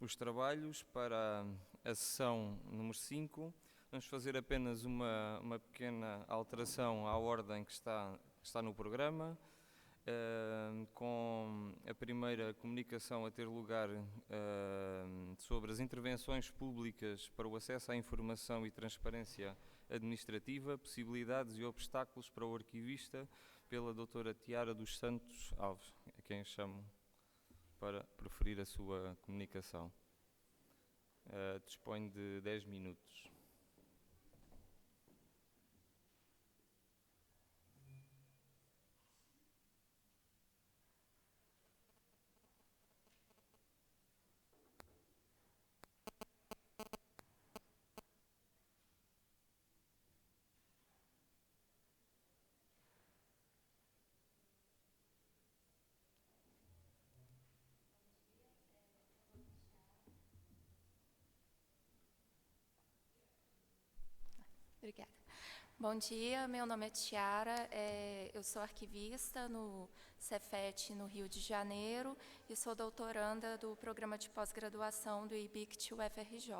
os trabalhos para a sessão número 5. Vamos fazer apenas uma pequena alteração à ordem que está no programa, com a primeira comunicação a ter lugar sobre as intervenções públicas para o acesso à informação e transparência administrativa, possibilidades e obstáculos para o arquivista, pela doutora Tiara dos Santos Alves, a quem chamo para proferir a sua comunicação. Dispõe de 10 minutos. Obrigada. Bom dia, meu nome é Tiara, eu sou arquivista no Cefet, no Rio de Janeiro, e sou doutoranda do programa de pós-graduação do IBICT UFRJ.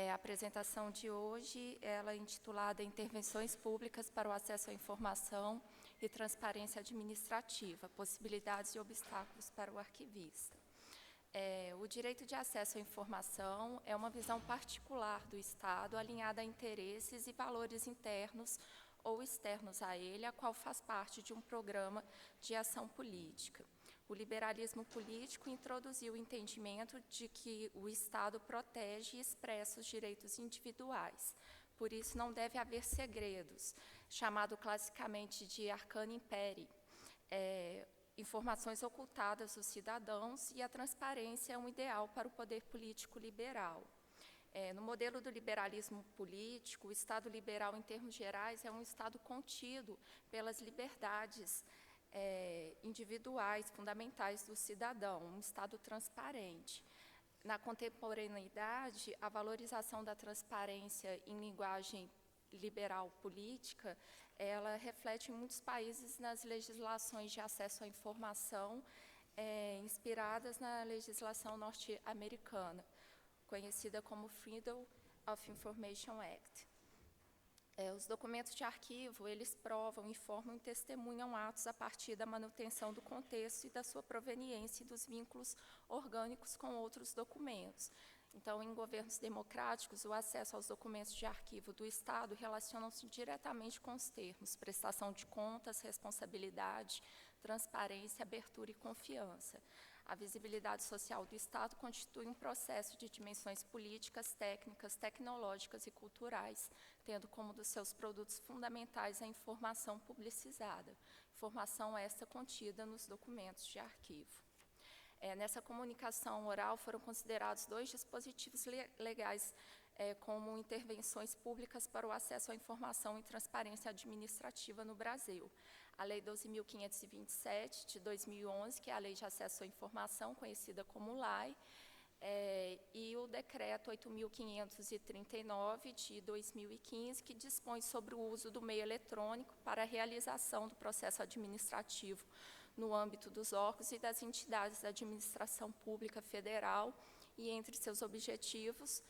A apresentação de hoje ela é intitulada Intervenções Públicas para o Acesso à Informação e Transparência Administrativa, Possibilidades e Obstáculos para o Arquivista. O direito de acesso à informação é uma visão particular do Estado alinhada a interesses e valores internos ou externos a ele, a qual faz parte de um programa de ação política. O liberalismo político introduziu o entendimento de que o Estado protege e expressa os direitos individuais. Por isso, não deve haver segredos, chamado classicamente de arcane imperii. Informações ocultadas dos cidadãos, e a transparência é um ideal para o poder político liberal. No modelo do liberalismo político, o Estado liberal, em termos gerais, é um Estado contido pelas liberdades individuais fundamentais do cidadão, um Estado transparente. Na contemporaneidade, a valorização da transparência em linguagem liberal política, ela reflete em muitos países nas legislações de acesso à informação inspiradas na legislação norte-americana, conhecida como Freedom of Information Act. Os documentos de arquivo, eles provam, informam e testemunham atos a partir da manutenção do contexto e da sua proveniência e dos vínculos orgânicos com outros documentos. Então, em governos democráticos, o acesso aos documentos de arquivo do Estado relacionam-se diretamente com os termos prestação de contas, responsabilidade, transparência, abertura e confiança. A visibilidade social do Estado constitui um processo de dimensões políticas, técnicas, tecnológicas e culturais, tendo como dos seus produtos fundamentais a informação publicizada, informação esta contida nos documentos de arquivo. Nessa comunicação oral foram considerados 2 dispositivos legais como intervenções públicas para o acesso à informação e transparência administrativa no Brasil. A Lei 12.527, de 2011, que é a Lei de Acesso à Informação, conhecida como LAI, e o Decreto 8.539, de 2015, que dispõe sobre o uso do meio eletrônico para a realização do processo administrativo no âmbito dos órgãos e das entidades da administração pública federal, e entre seus objetivos,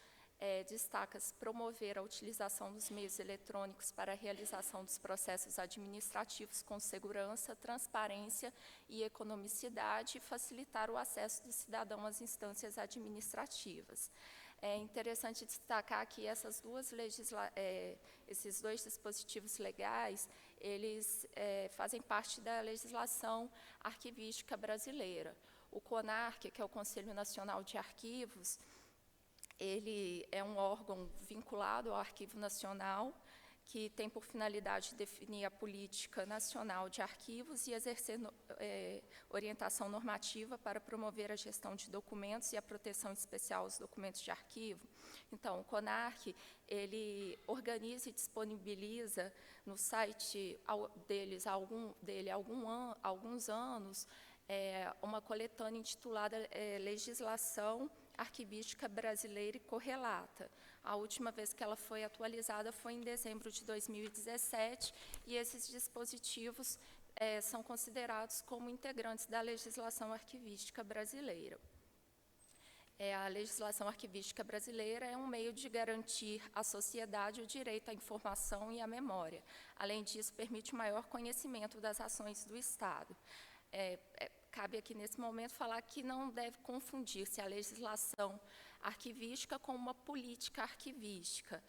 destaca-se promover a utilização dos meios eletrônicos para a realização dos processos administrativos com segurança, transparência e economicidade, e facilitar o acesso do cidadão às instâncias administrativas. É interessante destacar que esses 2 dispositivos legais, eles fazem parte da legislação arquivística brasileira. O CONARC, que é o Conselho Nacional de Arquivos, ele é um órgão vinculado ao Arquivo Nacional, que tem por finalidade definir a política nacional de arquivos e exercer orientação normativa para promover a gestão de documentos e a proteção especial aos documentos de arquivo. Então, o CONARC, ele organiza e disponibiliza no site deles há alguns anos uma coletânea intitulada Legislação Arquivística Brasileira e Correlata. A última vez que ela foi atualizada foi em dezembro de 2017, e esses dispositivos são considerados como integrantes da legislação arquivística brasileira. a legislação arquivística brasileira é um meio de garantir à sociedade o direito à informação e à memória. Além disso, permite maior conhecimento das ações do Estado. Cabe aqui, nesse momento, falar que não deve confundir-se a legislação arquivística com uma política arquivística.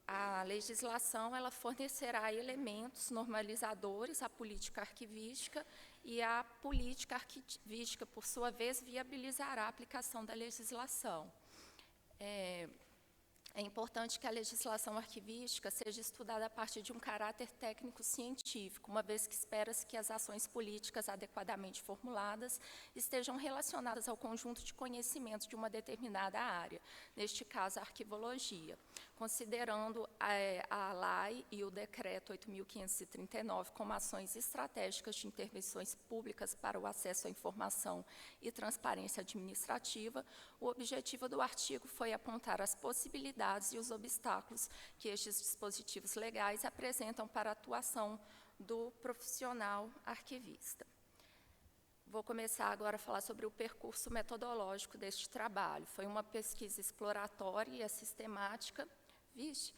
A legislação ela fornecerá elementos normalizadores à política arquivística e a política arquivística, por sua vez, viabilizará a aplicação da legislação. É importante que a legislação arquivística seja estudada a partir de um caráter técnico-científico, uma vez que espera-se que as ações políticas adequadamente formuladas estejam relacionadas ao conjunto de conhecimentos de uma determinada área, neste caso a arquivologia. Considerando a LAI e o Decreto 8.539 como ações estratégicas de intervenções públicas para o acesso à informação e transparência administrativa, o objetivo do artigo foi apontar as possibilidades e os obstáculos que estes dispositivos legais apresentam para a atuação do profissional arquivista. Vou começar agora a falar sobre o percurso metodológico deste trabalho. Foi uma pesquisa exploratória e sistemática. Vixe,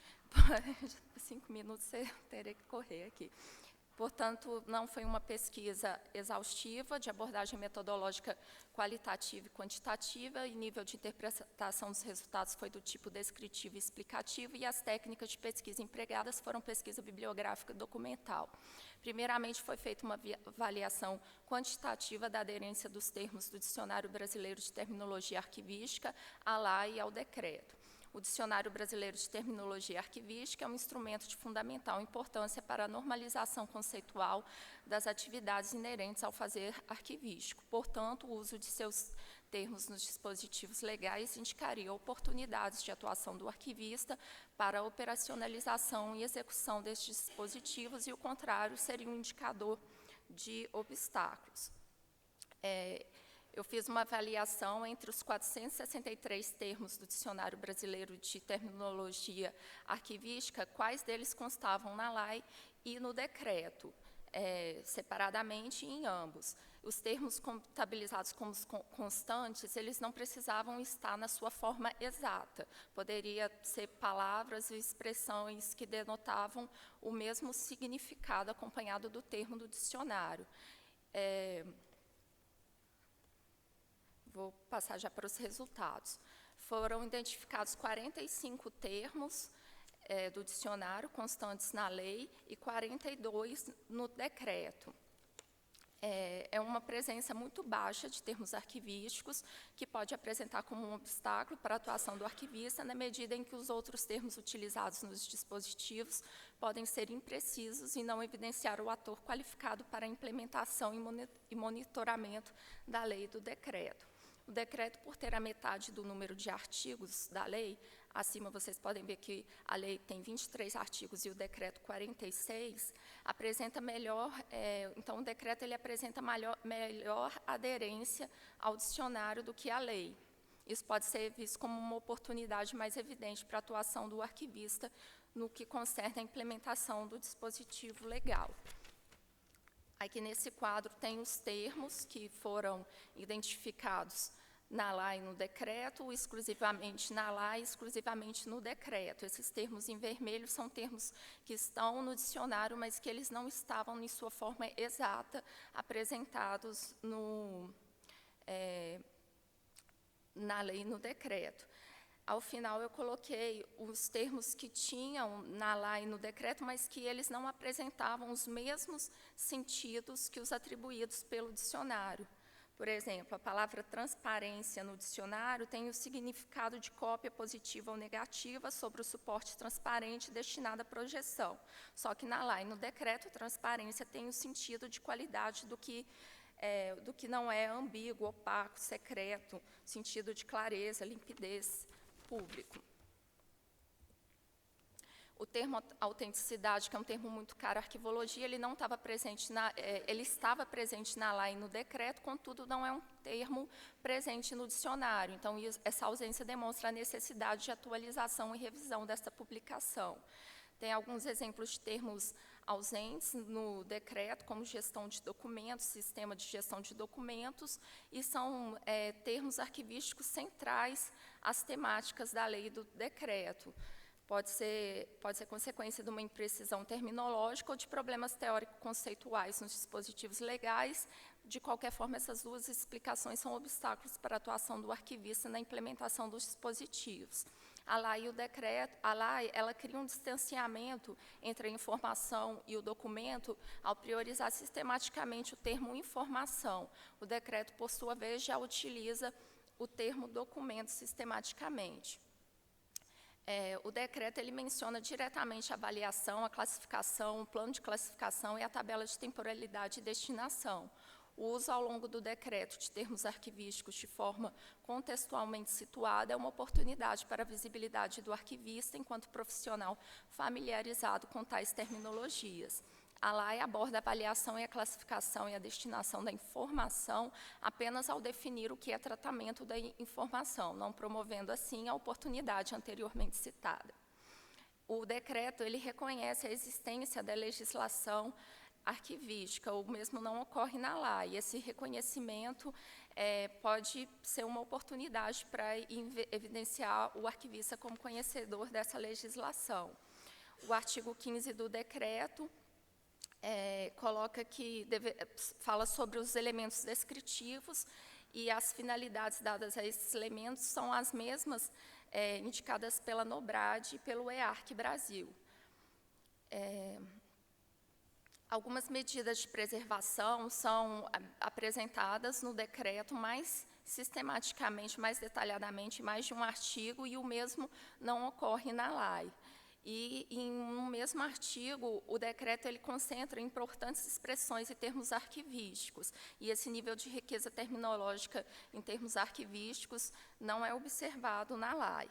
5 minutos você teria que correr aqui. Portanto, não foi uma pesquisa exaustiva, de abordagem metodológica qualitativa e quantitativa, e nível de interpretação dos resultados foi do tipo descritivo e explicativo, e as técnicas de pesquisa empregadas foram pesquisa bibliográfica e documental. Primeiramente, foi feita uma avaliação quantitativa da aderência dos termos do Dicionário Brasileiro de Terminologia Arquivística à LAI e ao decreto. O Dicionário Brasileiro de Terminologia Arquivística é um instrumento de fundamental importância para a normalização conceitual das atividades inerentes ao fazer arquivístico. Portanto, o uso de seus termos nos dispositivos legais indicaria oportunidades de atuação do arquivista para a operacionalização e execução destes dispositivos, e o contrário seria um indicador de obstáculos. Eu fiz uma avaliação entre os 463 termos do Dicionário Brasileiro de Terminologia Arquivística, quais deles constavam na LAI e no decreto, separadamente em ambos. Os termos contabilizados como constantes, eles não precisavam estar na sua forma exata. Poderia ser palavras e expressões que denotavam o mesmo significado acompanhado do termo do dicionário. Vou passar já para os resultados. Foram identificados 45 termos do dicionário constantes na lei e 42 no decreto. É uma presença muito baixa de termos arquivísticos, que pode apresentar como um obstáculo para a atuação do arquivista, na medida em que os outros termos utilizados nos dispositivos podem ser imprecisos e não evidenciar o ator qualificado para a implementação e monitoramento da lei e do decreto. O decreto, por ter a metade do número de artigos da lei, acima vocês podem ver que a lei tem 23 artigos e o decreto 46, apresenta melhor, então o decreto ele apresenta melhor aderência ao dicionário do que a lei. Isso pode ser visto como uma oportunidade mais evidente para a atuação do arquivista no que concerne a implementação do dispositivo legal. Aqui nesse quadro tem os termos que foram identificados na LAI e no decreto, exclusivamente na LAI, exclusivamente no decreto. Esses termos em vermelho são termos que estão no dicionário, mas que eles não estavam em sua forma exata apresentados na lei e no decreto. Ao final, eu coloquei os termos que tinham na LAI e no decreto, mas que eles não apresentavam os mesmos sentidos que os atribuídos pelo dicionário. Por exemplo, a palavra transparência no dicionário tem o significado de cópia positiva ou negativa sobre o suporte transparente destinado à projeção. Só que na LAI e no decreto, transparência tem o sentido de qualidade do que não é ambíguo, opaco, secreto, sentido de clareza, limpidez, público. O termo autenticidade, que é um termo muito caro à arquivologia, ele não estava presente ele estava presente na LAI e no decreto, contudo, não é um termo presente no dicionário. Então, essa ausência demonstra a necessidade de atualização e revisão dessa publicação. Tem alguns exemplos de termos ausentes no decreto, como gestão de documentos, sistema de gestão de documentos, e são termos arquivísticos centrais às temáticas da lei e do decreto. Pode ser consequência de uma imprecisão terminológica ou de problemas teórico-conceituais nos dispositivos legais. De qualquer forma, essas duas explicações são obstáculos para a atuação do arquivista na implementação dos dispositivos. A lei e o decreto, a lei, ela cria um distanciamento entre a informação e o documento ao priorizar sistematicamente o termo informação. O decreto, por sua vez, já utiliza o termo documento sistematicamente. O decreto ele menciona diretamente a avaliação, a classificação, o plano de classificação e a tabela de temporalidade e destinação. O uso ao longo do decreto de termos arquivísticos de forma contextualmente situada é uma oportunidade para a visibilidade do arquivista enquanto profissional familiarizado com tais terminologias. A lei aborda a avaliação e a classificação e a destinação da informação apenas ao definir o que é tratamento da informação, não promovendo, assim, a oportunidade anteriormente citada. O decreto ele reconhece a existência da legislação arquivística, o mesmo não ocorre na lei. Esse reconhecimento pode ser uma oportunidade para evidenciar o arquivista como conhecedor dessa legislação. O artigo 15 do decreto coloca que fala sobre os elementos descritivos e as finalidades dadas a esses elementos são as mesmas indicadas pela NOBRAD e pelo EARC Brasil. Algumas medidas de preservação são apresentadas no decreto mais sistematicamente, mais detalhadamente, em mais de um artigo, e o mesmo não ocorre na lei. E, no mesmo artigo, o decreto ele concentra importantes expressões e termos arquivísticos, e esse nível de riqueza terminológica em termos arquivísticos não é observado na lei.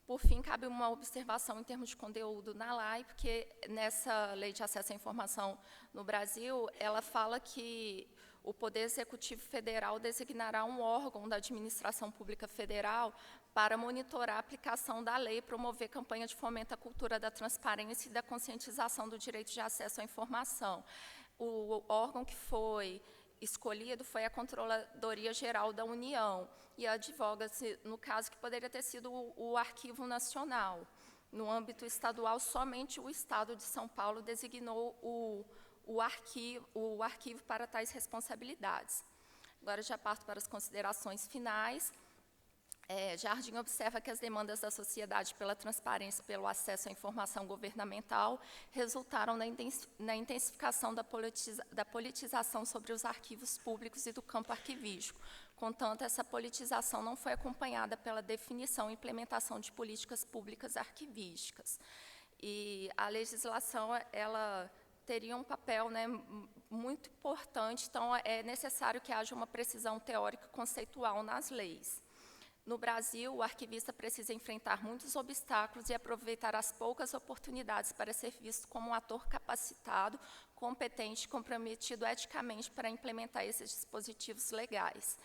Por fim, cabe uma observação em termos de conteúdo na lei, porque nessa Lei de Acesso à Informação no Brasil, ela fala que o Poder Executivo Federal designará um órgão da Administração Pública Federal para monitorar a aplicação da lei e promover campanha de fomento à cultura da transparência e da conscientização do direito de acesso à informação. O órgão que foi escolhido foi a Controladoria Geral da União, e advoga-se, no caso, que poderia ter sido o Arquivo Nacional. No âmbito estadual, somente o Estado de São Paulo designou o arquivo para tais responsabilidades. Agora já parto para as considerações finais. Jardim observa que as demandas da sociedade pela transparência e pelo acesso à informação governamental resultaram na intensificação da politização sobre os arquivos públicos e do campo arquivístico. Contanto, essa politização não foi acompanhada pela definição e implementação de políticas públicas arquivísticas. E a legislação, ela teria um papel, né, muito importante, então é necessário que haja uma precisão teórica conceitual nas leis. No Brasil, o arquivista precisa enfrentar muitos obstáculos e aproveitar as poucas oportunidades para ser visto como um ator capacitado, competente e comprometido eticamente para implementar esses dispositivos legais.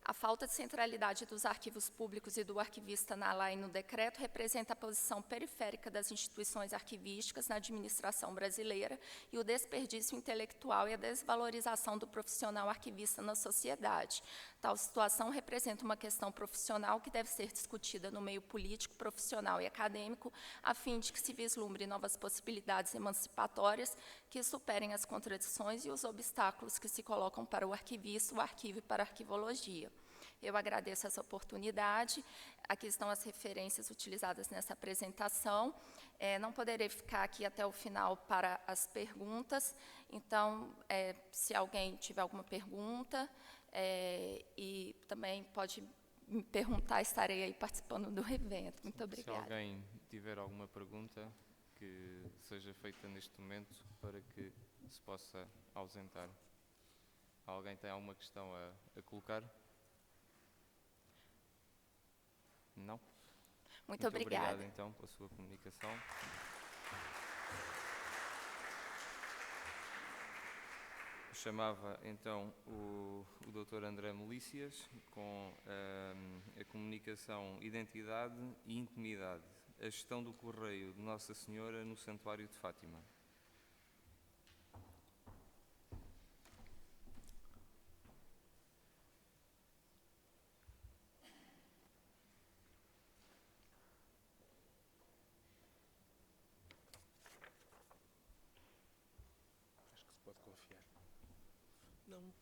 A falta de centralidade dos arquivos públicos e do arquivista na lei e no decreto representa a posição periférica das instituições arquivísticas na administração brasileira e o desperdício intelectual e a desvalorização do profissional arquivista na sociedade. Tal situação representa uma questão profissional que deve ser discutida no meio político, profissional e acadêmico, a fim de que se vislumbre novas possibilidades emancipatórias que superem as contradições e os obstáculos que se colocam para o arquivista, o arquivo e para a arquivologia. Eu agradeço essa oportunidade. Aqui estão as referências utilizadas nessa apresentação. Não poderei ficar aqui até o final para as perguntas, então, se alguém tiver alguma pergunta, e também pode me perguntar, estarei aí participando do evento. Muito obrigada. Se alguém tiver alguma pergunta que seja feita neste momento para que se possa ausentar. Alguém tem alguma questão a colocar? Não? Muito obrigada. Obrigado, então, pela sua comunicação. Chamava, então, o Dr. André Melícias com a comunicação Identidade e Intimidade. a gestão do correio de Nossa Senhora no Santuário de Fátima. Acho que se pode confiar. Não.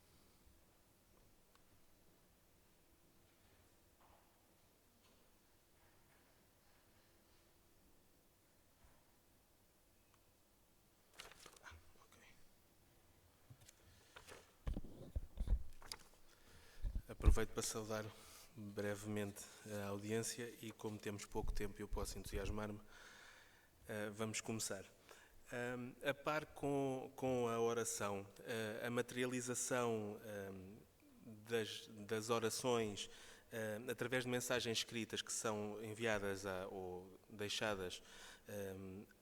Aproveito para saudar brevemente a audiência e, como temos pouco tempo e eu posso entusiasmar-me, vamos começar. A par com a oração, a materialização das orações através de mensagens escritas que são enviadas ou deixadas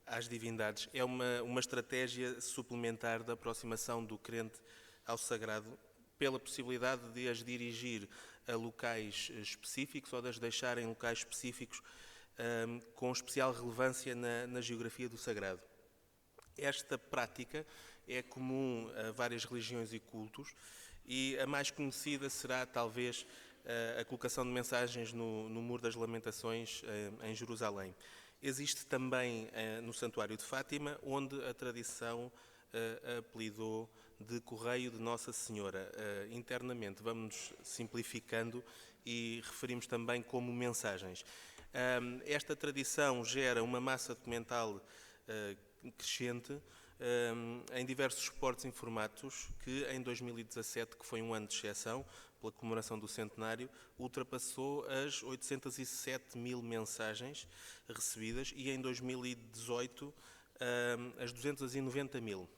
às divindades é uma estratégia suplementar da aproximação do crente ao sagrado, pela possibilidade de as dirigir a locais específicos ou de as deixar em locais específicos com especial relevância na geografia do sagrado. Esta prática é comum a várias religiões e cultos e a mais conhecida será talvez a colocação de mensagens no Muro das Lamentações em Jerusalém. Existe também no Santuário de Fátima, onde a tradição apelidou de Correio de Nossa Senhora. Internamente vamos simplificando e referimos também como mensagens. Esta tradição gera uma massa documental crescente em diversos suportes em formatos que em 2017, que foi um ano de exceção, pela comemoração do centenário, ultrapassou as 807 mil mensagens recebidas e em 2018 as 290 mil.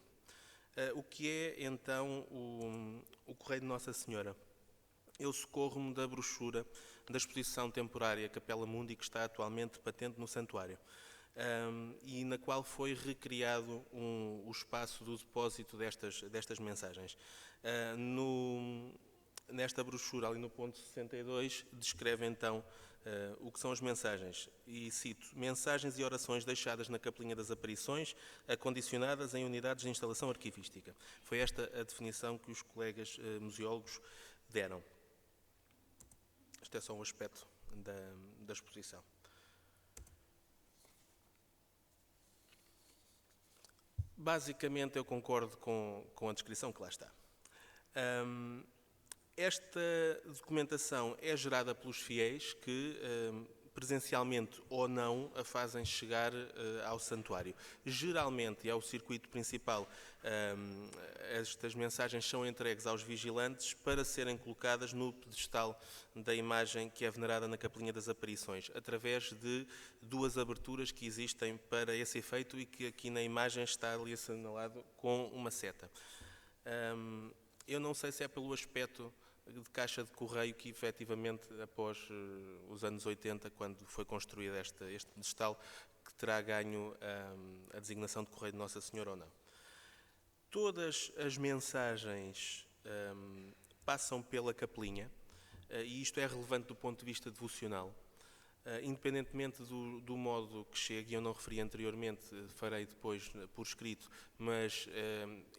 O que é então o Correio de Nossa Senhora? Eu socorro-me da brochura da exposição temporária Capela Mundi, que está atualmente patente no Santuário, e na qual foi recriado o espaço do depósito destas mensagens. Nesta brochura, ali no ponto 62, descreve então o que são as mensagens. E cito: mensagens e orações deixadas na Capelinha das Aparições, acondicionadas em unidades de instalação arquivística. Foi esta a definição que os colegas museólogos deram. Este é só um aspecto da exposição. Basicamente, eu concordo com a descrição que lá está. Esta documentação é gerada pelos fiéis que, presencialmente ou não, a fazem chegar ao santuário. Geralmente, e ao circuito principal, estas mensagens são entregues aos vigilantes para serem colocadas no pedestal da imagem que é venerada na Capelinha das Aparições, através de duas aberturas que existem para esse efeito e que aqui na imagem está ali assinalado com uma seta. Eu não sei se é pelo aspecto de caixa de correio que, efetivamente, após os anos 80, quando foi construído este pedestal, que terá ganho a designação de Correio de Nossa Senhora ou não. Todas as mensagens passam pela capelinha, e isto é relevante do ponto de vista devocional. Independentemente do modo que chegue, eu não referi anteriormente, farei depois por escrito, mas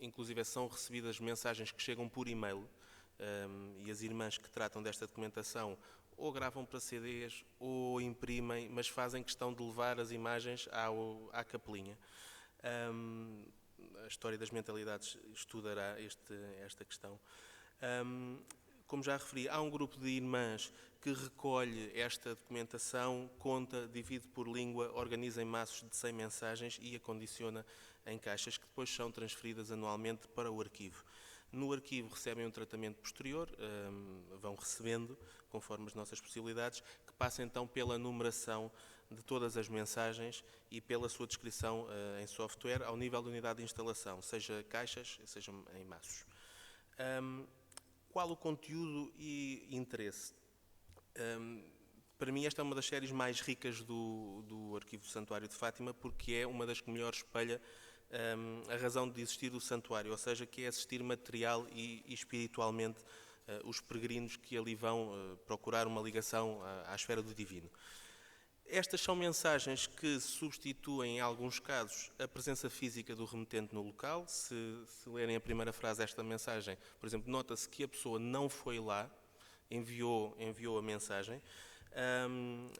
inclusive são recebidas mensagens que chegam por e-mail, e as irmãs que tratam desta documentação ou gravam para CDs ou imprimem, mas fazem questão de levar as imagens à capelinha. A História das Mentalidades estudará esta questão. Como já referi, há um grupo de irmãs que recolhe esta documentação, conta, divide por língua, organiza em maços de 100 mensagens e acondiciona em caixas que depois são transferidas anualmente para o arquivo. No arquivo recebem um tratamento posterior, vão recebendo, conforme as nossas possibilidades, que passa então pela numeração de todas as mensagens e pela sua descrição em software ao nível da unidade de instalação, seja caixas, seja em maços. Qual o conteúdo e interesse? Para mim, esta é uma das séries mais ricas do Arquivo do Santuário de Fátima, porque é uma das que melhor espelha a razão de existir do santuário, ou seja, que é assistir material e espiritualmente os peregrinos que ali vão procurar uma ligação à esfera do divino. Estas são mensagens que substituem, em alguns casos, a presença física do remetente no local. Se lerem a primeira frase desta mensagem, por exemplo, nota-se que a pessoa não foi lá, enviou a mensagem.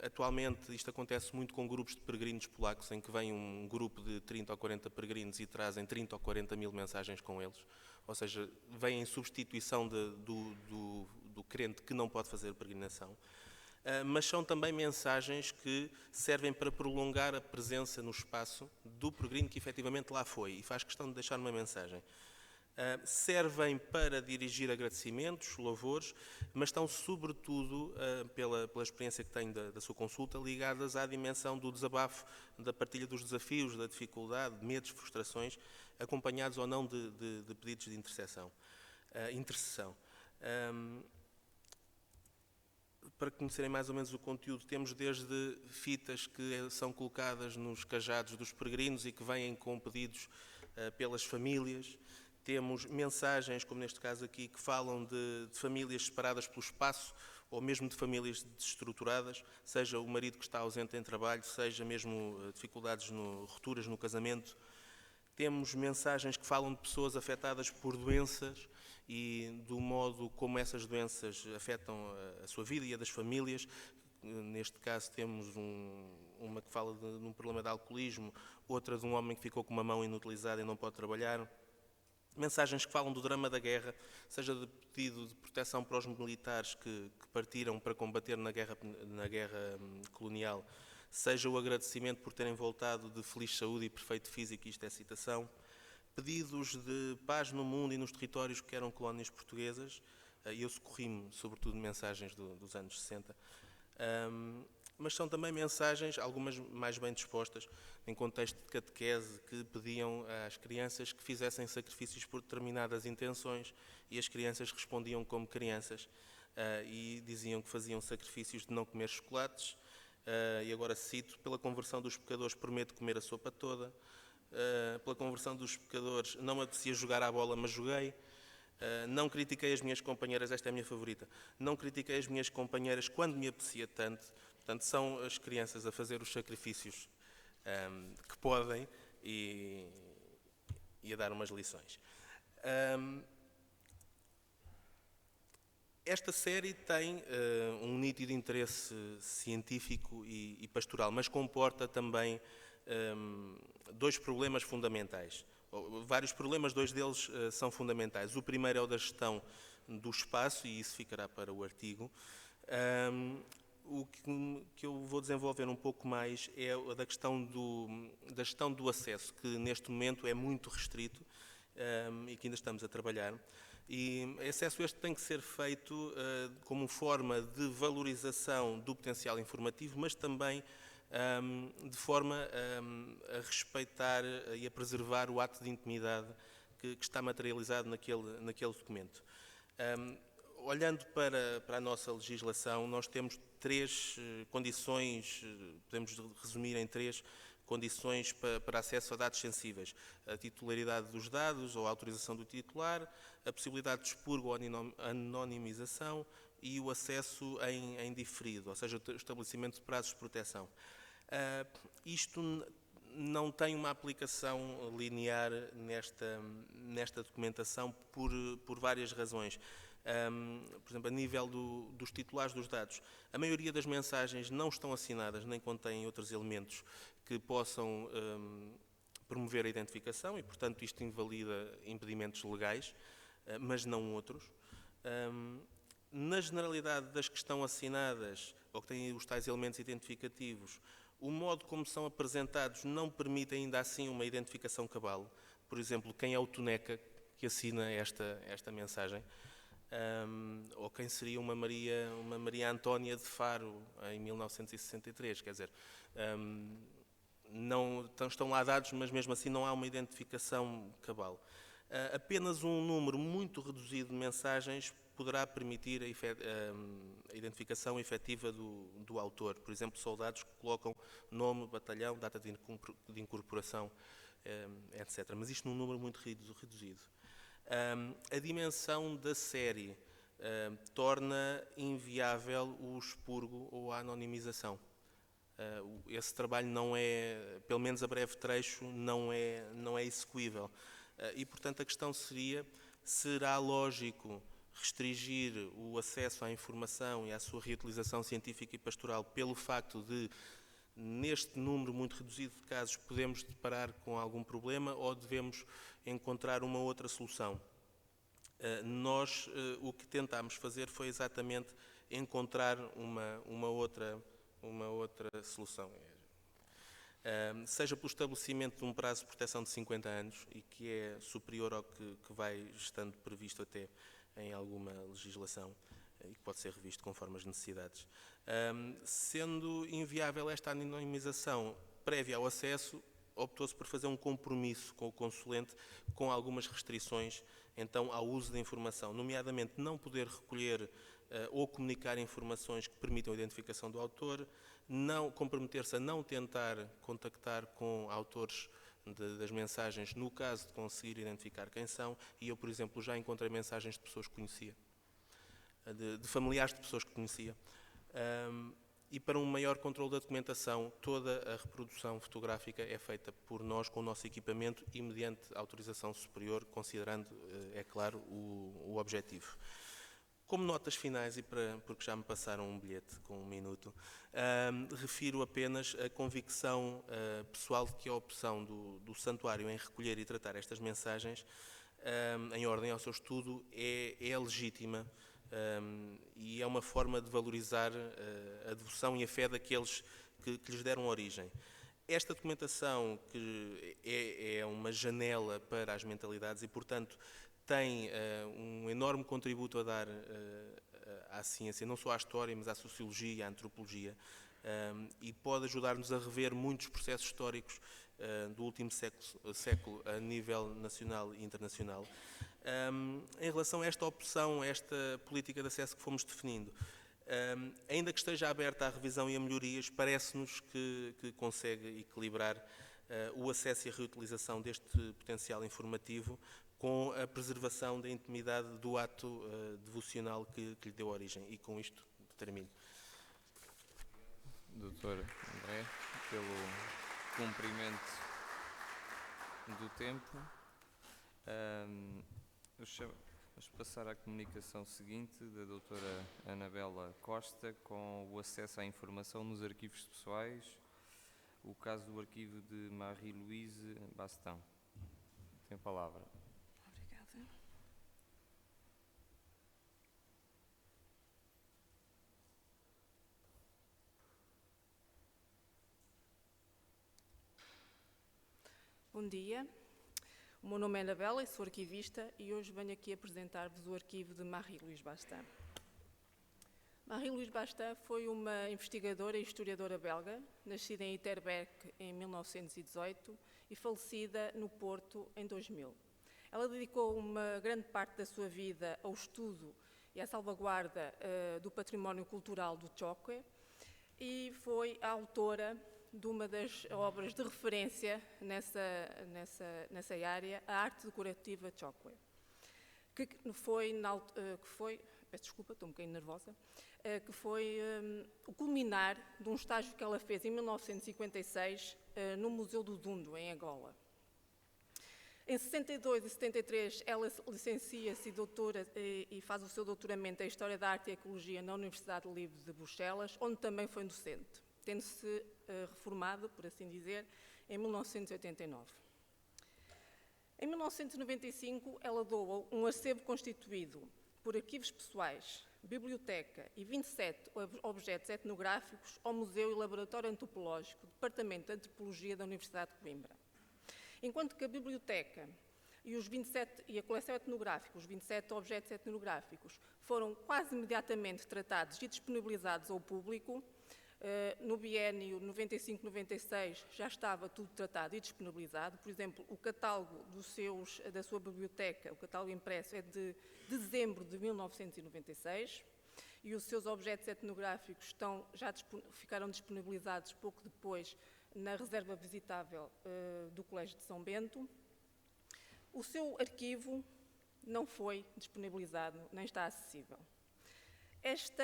Atualmente isto acontece muito com grupos de peregrinos polacos, em que vem um grupo de 30 ou 40 peregrinos e trazem 30 ou 40 mil mensagens com eles. Ou seja, vem em substituição do crente que não pode fazer peregrinação. Mas são também mensagens que servem para prolongar a presença no espaço do peregrino que efetivamente lá foi e faz questão de deixar uma mensagem. Servem para dirigir agradecimentos, louvores, mas estão sobretudo, pela experiência que tenho da sua consulta, ligadas à dimensão do desabafo, da partilha dos desafios, da dificuldade, de medos, frustrações, acompanhados ou não de pedidos de intercessão. Para conhecerem mais ou menos o conteúdo, temos desde fitas que são colocadas nos cajados dos peregrinos e que vêm com pedidos pelas famílias. Temos mensagens, como neste caso aqui, que falam de famílias separadas pelo espaço ou mesmo de famílias desestruturadas, seja o marido que está ausente em trabalho, seja mesmo dificuldades, rupturas no casamento. Temos mensagens que falam de pessoas afetadas por doenças e do modo como essas doenças afetam a sua vida e a das famílias. Neste caso temos uma que fala de um problema de alcoolismo, outra de um homem que ficou com uma mão inutilizada e não pode trabalhar. Mensagens que falam do drama da guerra, seja de pedido de proteção para os militares que partiram para combater na guerra colonial, seja o agradecimento por terem voltado de feliz saúde e perfeito físico, isto é citação. Pedidos de paz no mundo e nos territórios que eram colónias portuguesas, e eu socorri-me sobretudo de mensagens dos anos 60, mas são também mensagens, algumas mais bem dispostas, em contexto de catequese, que pediam às crianças que fizessem sacrifícios por determinadas intenções e as crianças respondiam como crianças e diziam que faziam sacrifícios de não comer chocolates, e agora cito: pela conversão dos pecadores prometo comer a sopa toda, pela conversão dos pecadores não me apetecia jogar à bola, mas joguei. Não critiquei as minhas companheiras, esta é a minha favorita, não critiquei as minhas companheiras quando me apetecia tanto. Portanto, são as crianças a fazer os sacrifícios que podem e a dar umas lições. Esta série tem um nítido interesse científico e pastoral, mas comporta também dois problemas fundamentais. Vários problemas, dois deles são fundamentais. O primeiro é o da gestão do espaço, e isso ficará para o artigo. O que eu vou desenvolver um pouco mais é a da questão da gestão do acesso, que neste momento é muito restrito e que ainda estamos a trabalhar. E acesso este tem que ser feito como forma de valorização do potencial informativo, mas também de forma a respeitar e a preservar o ato de intimidade que está materializado naquele documento. Olhando para a nossa legislação, nós temos três condições, podemos resumir em três condições para acesso a dados sensíveis: a titularidade dos dados ou a autorização do titular, a possibilidade de expurgo ou anonimização e o acesso em diferido, ou seja, o estabelecimento de prazos de proteção. Isto não tem uma aplicação linear nesta documentação por várias razões. Por exemplo, a nível dos titulares dos dados, a maioria das mensagens não estão assinadas nem contêm outros elementos que possam promover a identificação e, portanto, isto invalida impedimentos legais, mas não outros. Na generalidade das que estão assinadas ou que têm os tais elementos identificativos, o modo como são apresentados não permite ainda assim uma identificação cabal. Por exemplo, quem é o Toneca que assina esta mensagem? Ou quem seria uma Maria Antónia de Faro em 1963, quer dizer, não estão lá dados, mas mesmo assim não há uma identificação cabal. Apenas um número muito reduzido de mensagens poderá permitir a identificação efetiva do autor. Por exemplo, soldados que colocam nome, batalhão, data de incorporação, etc. Mas isto num número muito reduzido. A dimensão da série torna inviável o expurgo ou a anonimização. Esse trabalho não é, pelo menos a breve trecho, não é execuível. E, portanto, a questão seria: será lógico restringir o acesso à informação e à sua reutilização científica e pastoral pelo facto de, neste número muito reduzido de casos, podemos deparar com algum problema, ou devemos encontrar uma outra solução? Nós o que tentámos fazer foi exatamente encontrar uma outra solução. Seja pelo estabelecimento de um prazo de proteção de 50 anos, e que é superior ao que vai estando previsto até em alguma legislação, e que pode ser revisto conforme as necessidades. Sendo inviável esta anonimização prévia ao acesso, optou-se por fazer um compromisso com o consulente com algumas restrições, então, ao uso da informação, nomeadamente não poder recolher ou comunicar informações que permitam a identificação do autor, não comprometer-se a não tentar contactar com autores das mensagens no caso de conseguir identificar quem são. E eu, por exemplo, já encontrei mensagens de pessoas que conhecia, de familiares de pessoas que conhecia. E para um maior controle da documentação, toda a reprodução fotográfica é feita por nós com o nosso equipamento e mediante autorização superior, considerando, é claro, o objetivo. Como notas finais, e porque já me passaram um bilhete com 1 minuto, refiro apenas a convicção pessoal de que a opção do Santuário em recolher e tratar estas mensagens em ordem ao seu estudo é legítima, e é uma forma de valorizar a devoção e a fé daqueles que lhes deram origem. Esta documentação que é uma janela para as mentalidades e, portanto, tem um enorme contributo a dar à ciência, não só à história, mas à sociologia e à antropologia, e pode ajudar-nos a rever muitos processos históricos do último século a nível nacional e internacional. Em relação a esta opção, a esta política de acesso que fomos definindo, ainda que esteja aberta à revisão e a melhorias, parece-nos que consegue equilibrar o acesso e a reutilização deste potencial informativo com a preservação da intimidade do ato devocional que lhe deu origem. E com isto termino. Doutor André, pelo cumprimento do tempo. Vamos passar à comunicação seguinte da doutora Anabela Costa, com o acesso à informação nos arquivos pessoais, o caso do arquivo de Marie-Louise Bastin. Tem a palavra. Obrigada. Bom dia. O meu nome é Anabela e sou arquivista, e hoje venho aqui apresentar-vos o arquivo de Marie-Louise Bastin. Marie-Louise Bastin foi uma investigadora e historiadora belga, nascida em Iterbeek em 1918 e falecida no Porto em 2000. Ela dedicou uma grande parte da sua vida ao estudo e à salvaguarda do património cultural do Chokwe, e foi a autora de uma das obras de referência nessa área, a arte decorativa Chokwe, que foi, peço desculpa, estou um bocadinho nervosa, que foi o culminar de um estágio que ela fez em 1956 no Museu do Dundo, em Angola. Em 62 e 73, ela licencia-se e faz o seu doutoramento em História da Arte e Ecologia na Universidade Livre de Bruxelas, onde também foi docente, tendo-se reformado, por assim dizer, em 1989. Em 1995, ela doa um acervo constituído por arquivos pessoais, biblioteca e 27 objetos etnográficos ao Museu e Laboratório Antropológico, Departamento de Antropologia da Universidade de Coimbra. Enquanto que a biblioteca e a coleção etnográfica, os 27 objetos etnográficos, foram quase imediatamente tratados e disponibilizados ao público. No biénio 95-96 já estava tudo tratado e disponibilizado. Por exemplo, o catálogo da sua biblioteca, o catálogo impresso, é de dezembro de 1996, e os seus objetos etnográficos ficaram disponibilizados pouco depois na reserva visitável do Colégio de São Bento. O seu arquivo não foi disponibilizado, nem está acessível. Esta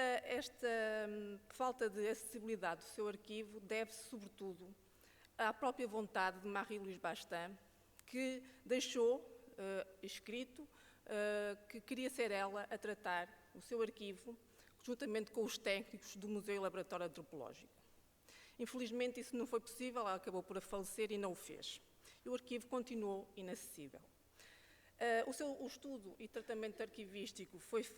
falta de acessibilidade do seu arquivo deve-se, sobretudo, à própria vontade de Marie-Louise Bastin, que deixou escrito que queria ser ela a tratar o seu arquivo, juntamente com os técnicos do Museu e Laboratório Antropológico. Infelizmente, isso não foi possível, ela acabou por falecer e não o fez. E o arquivo continuou inacessível. O estudo e tratamento arquivístico foi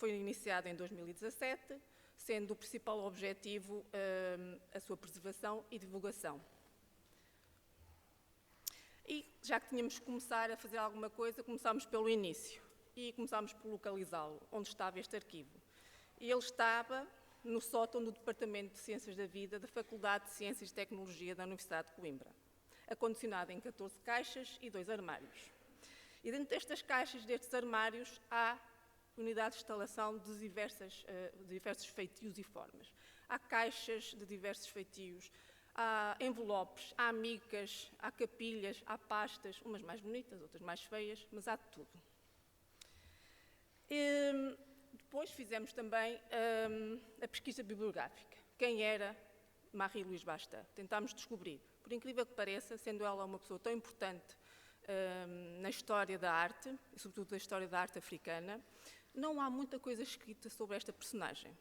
iniciado em 2017, sendo o principal objetivo a sua preservação e divulgação. E já que tínhamos que começar a fazer alguma coisa, começámos pelo início e começámos por localizá-lo, onde estava este arquivo. E ele estava no sótão do Departamento de Ciências da Vida da Faculdade de Ciências e Tecnologia da Universidade de Coimbra, acondicionado em 14 caixas e 2 armários. E dentro destas caixas, destes armários, há unidades de instalação de diversos feitios e formas. Há caixas de diversos feitios, há envelopes, há micas, há capilhas, há pastas, umas mais bonitas, outras mais feias, mas há de tudo. Depois fizemos também a pesquisa bibliográfica. Quem era Marie-Louise Bastin? Tentámos descobrir. Por incrível que pareça, sendo ela uma pessoa tão importante na história da arte, e sobretudo da história da arte africana, não há muita coisa escrita sobre esta personagem.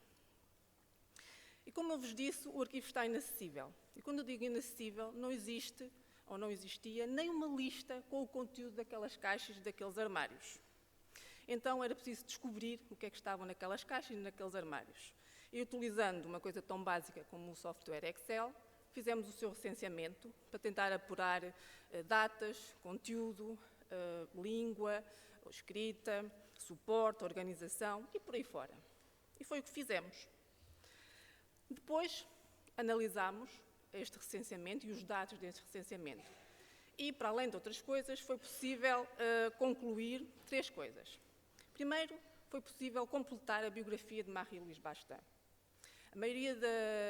E como eu vos disse, o arquivo está inacessível. E quando eu digo inacessível, não existe, ou não existia, nem uma lista com o conteúdo daquelas caixas e daqueles armários. Então era preciso descobrir o que é que estavam naquelas caixas e naqueles armários. E utilizando uma coisa tão básica como o software Excel, fizemos o seu recenseamento para tentar apurar datas, conteúdo, língua, escrita, suporte, organização e por aí fora. E foi o que fizemos. Depois analisámos este recenseamento e os dados deste recenseamento. E, para além de outras coisas, foi possível concluir 3 coisas. Primeiro, foi possível completar a biografia de Marie-Louise Bastin. A maioria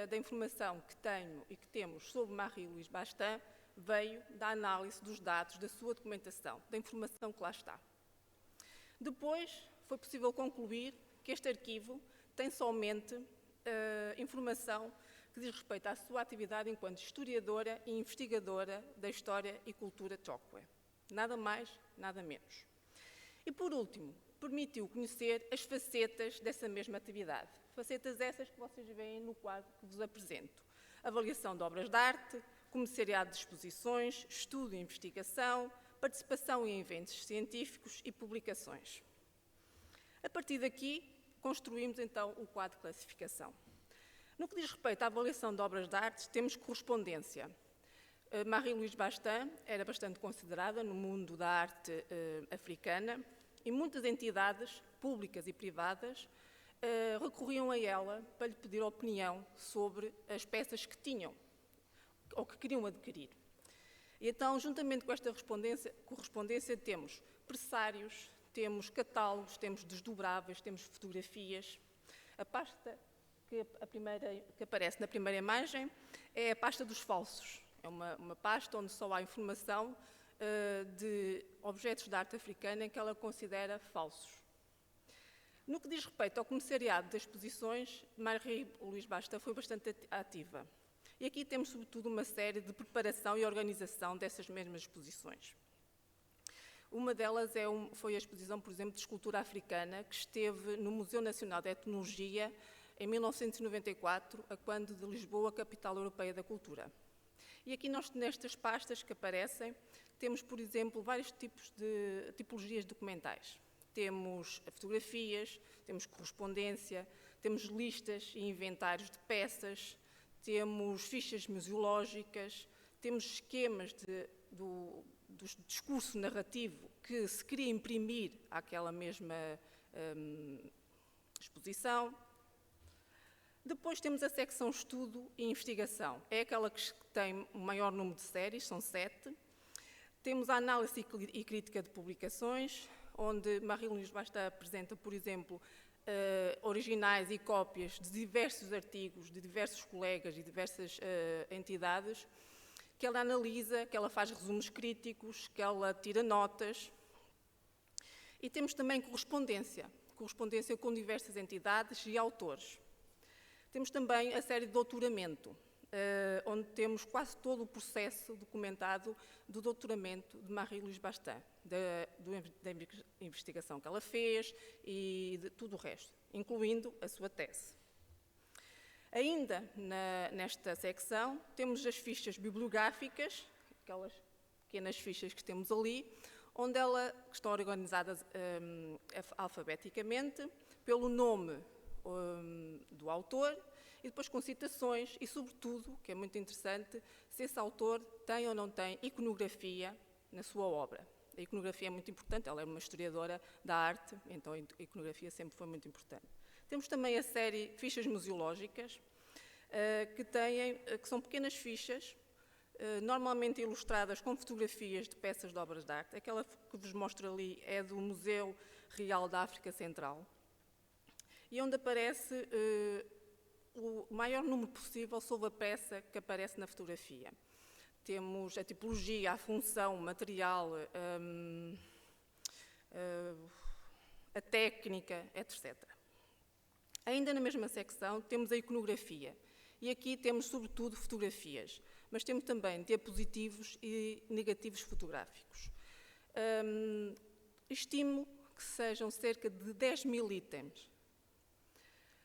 da informação que tenho e que temos sobre Marie-Louise Bastin veio da análise dos dados, da sua documentação, da informação que lá está. Depois, foi possível concluir que este arquivo tem somente informação que diz respeito à sua atividade enquanto historiadora e investigadora da história e cultura Chokwe. Nada mais, nada menos. E, por último, permitiu conhecer as facetas dessa mesma atividade. Facetas essas que vocês veem no quadro que vos apresento. Avaliação de obras de arte, comissariado de exposições, estudo e investigação, participação em eventos científicos e publicações. A partir daqui, construímos então o quadro de classificação. No que diz respeito à avaliação de obras de arte, temos correspondência. Marie-Louise Bastin era bastante considerada no mundo da arte africana e muitas entidades, públicas e privadas, recorriam a ela para lhe pedir opinião sobre as peças que tinham ou que queriam adquirir. E então, juntamente com esta correspondência, temos pressários, temos catálogos, temos desdobráveis, temos fotografias. A pasta que aparece na primeira imagem é a pasta dos falsos. É uma pasta onde só há informação de objetos de arte africana que ela considera falsos. No que diz respeito ao comissariado das exposições, Marie-Louise Bastin foi bastante ativa. E aqui temos, sobretudo, uma série de preparação e organização dessas mesmas exposições. Uma delas foi a exposição, por exemplo, de escultura africana, que esteve no Museu Nacional de Etnologia em 1994, a quando de Lisboa, capital europeia da cultura. E aqui nestas pastas que aparecem, temos, por exemplo, vários tipos de tipologias documentais. Temos fotografias, temos correspondência, temos listas e inventários de peças, temos fichas museológicas, temos esquemas do discurso narrativo que se queria imprimir àquela mesma exposição. Depois temos a secção Estudo e Investigação. É aquela que tem o maior número de séries, são 7. Temos a Análise e Crítica de Publicações, onde Marie-Louise Bastin apresenta, por exemplo, originais e cópias de diversos artigos, de diversos colegas e diversas entidades, que ela analisa, que ela faz resumos críticos, que ela tira notas. E temos também correspondência. correspondência com diversas entidades e autores. Temos também a série de doutoramento, onde temos quase todo o processo documentado do doutoramento de Marie-Louise Bastin, da investigação que ela fez e de tudo o resto, incluindo a sua tese. Ainda nesta secção temos as fichas bibliográficas, aquelas pequenas fichas que temos ali, onde que estão organizadas alfabeticamente pelo nome do autor e depois com citações e, sobretudo, que é muito interessante, se esse autor tem ou não tem iconografia na sua obra. A iconografia é muito importante, ela é uma historiadora da arte, então a iconografia sempre foi muito importante. Temos também a série Fichas Museológicas, que são pequenas fichas, normalmente ilustradas com fotografias de peças de obras de arte. Aquela que vos mostro ali é do Museu Real da África Central, e onde aparece o maior número possível sobre a peça que aparece na fotografia. Temos a tipologia, a função, o material, a técnica, etc. Ainda na mesma secção temos a iconografia, e aqui temos sobretudo fotografias, mas temos também diapositivos e negativos fotográficos. Estimo que sejam cerca de 10.000 itens.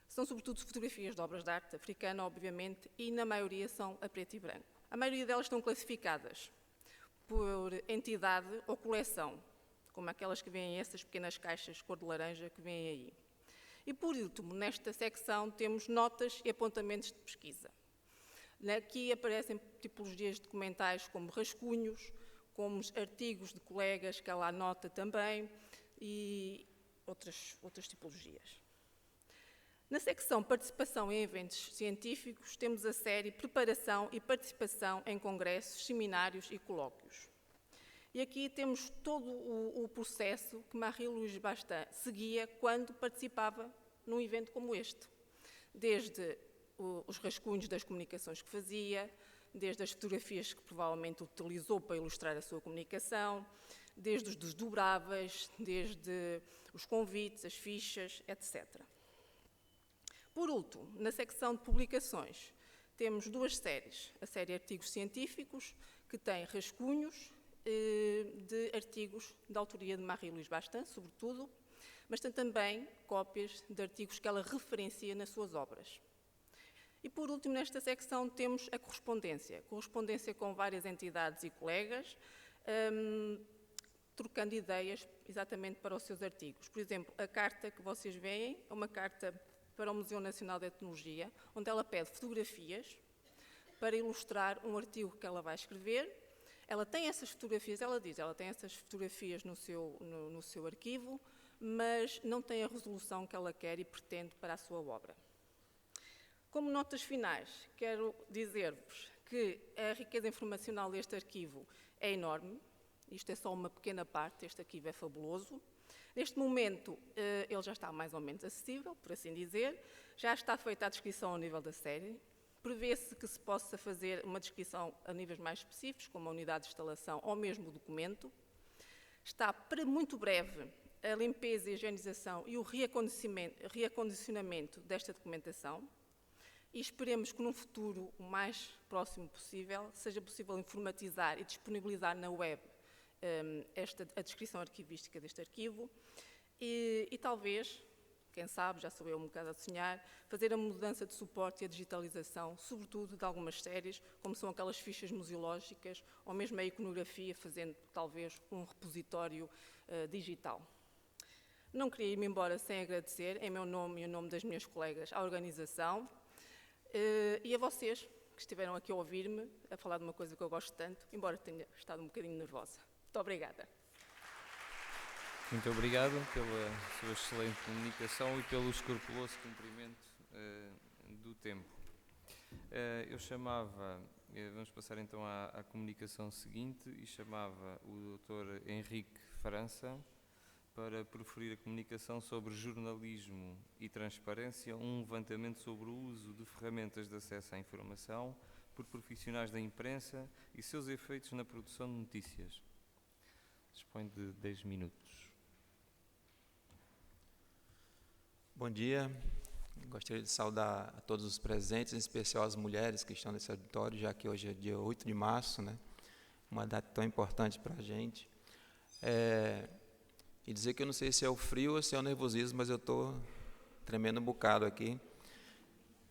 São sobretudo fotografias de obras de arte africana, obviamente, e na maioria são a preto e branco. A maioria delas estão classificadas por entidade ou coleção, como aquelas que vêm em essas pequenas caixas cor de laranja que vêm aí. E, por último, nesta secção temos notas e apontamentos de pesquisa. Aqui aparecem tipologias documentais como rascunhos, como artigos de colegas que ela anota também e outras tipologias. Na secção Participação em Eventos Científicos temos a série Preparação e Participação em Congressos, Seminários e Colóquios. E aqui temos todo o processo que Marie-Louise Bastin seguia quando participava num evento como este. Desde os rascunhos das comunicações que fazia, desde as fotografias que provavelmente utilizou para ilustrar a sua comunicação, desde os desdobráveis, desde os convites, as fichas, etc. Por último, na secção de publicações, temos duas séries. A série Artigos Científicos, que tem rascunhos de artigos da autoria de Marie-Louise Bastin, sobretudo, mas tem também cópias de artigos que ela referencia nas suas obras. E, por último, nesta secção temos a correspondência com várias entidades e colegas, trocando ideias exatamente para os seus artigos. Por exemplo, a carta que vocês veem é uma carta para o Museu Nacional de Etnologia, onde ela pede fotografias para ilustrar um artigo que ela vai escrever. Ela tem essas fotografias, ela diz, ela tem essas fotografias no seu arquivo, mas não tem a resolução que ela quer e pretende para a sua obra. Como notas finais, quero dizer-vos que a riqueza informacional deste arquivo é enorme. Isto é só uma pequena parte, este arquivo é fabuloso. Neste momento, ele já está mais ou menos acessível, por assim dizer. Já está feita a descrição ao nível da série. Prevê-se que se possa fazer uma descrição a níveis mais específicos, como a unidade de instalação ou mesmo o documento. Está para muito breve a limpeza e a higienização e o reacondicionamento desta documentação. E esperemos que num futuro o mais próximo possível seja possível informatizar e disponibilizar na web a descrição arquivística deste arquivo e talvez, quem sabe, já sou eu um bocado a sonhar, fazer a mudança de suporte e a digitalização, sobretudo de algumas séries, como são aquelas fichas museológicas ou mesmo a iconografia, fazendo talvez um repositório digital. Não queria ir-me embora sem agradecer, em meu nome e em nome das minhas colegas, à organização e a vocês que estiveram aqui a ouvir-me, a falar de uma coisa que eu gosto tanto, embora tenha estado um bocadinho nervosa. Muito obrigada. Muito obrigado pela sua excelente comunicação e pelo escrupuloso cumprimento do tempo. Eu chamava, vamos passar então à comunicação seguinte, e chamava o Dr. Henrique França para proferir a comunicação sobre jornalismo e transparência, um levantamento sobre o uso de ferramentas de acesso à informação por profissionais da imprensa e seus efeitos na produção de notícias. Dispõe de 10 minutos. Bom dia. Gostaria de saudar a todos os presentes, em especial as mulheres que estão nesse auditório, já que hoje é dia 8 de março, né? Uma data tão importante para a gente. E dizer que eu não sei se é o frio ou se é o nervosismo, mas eu estou tremendo um bocado aqui.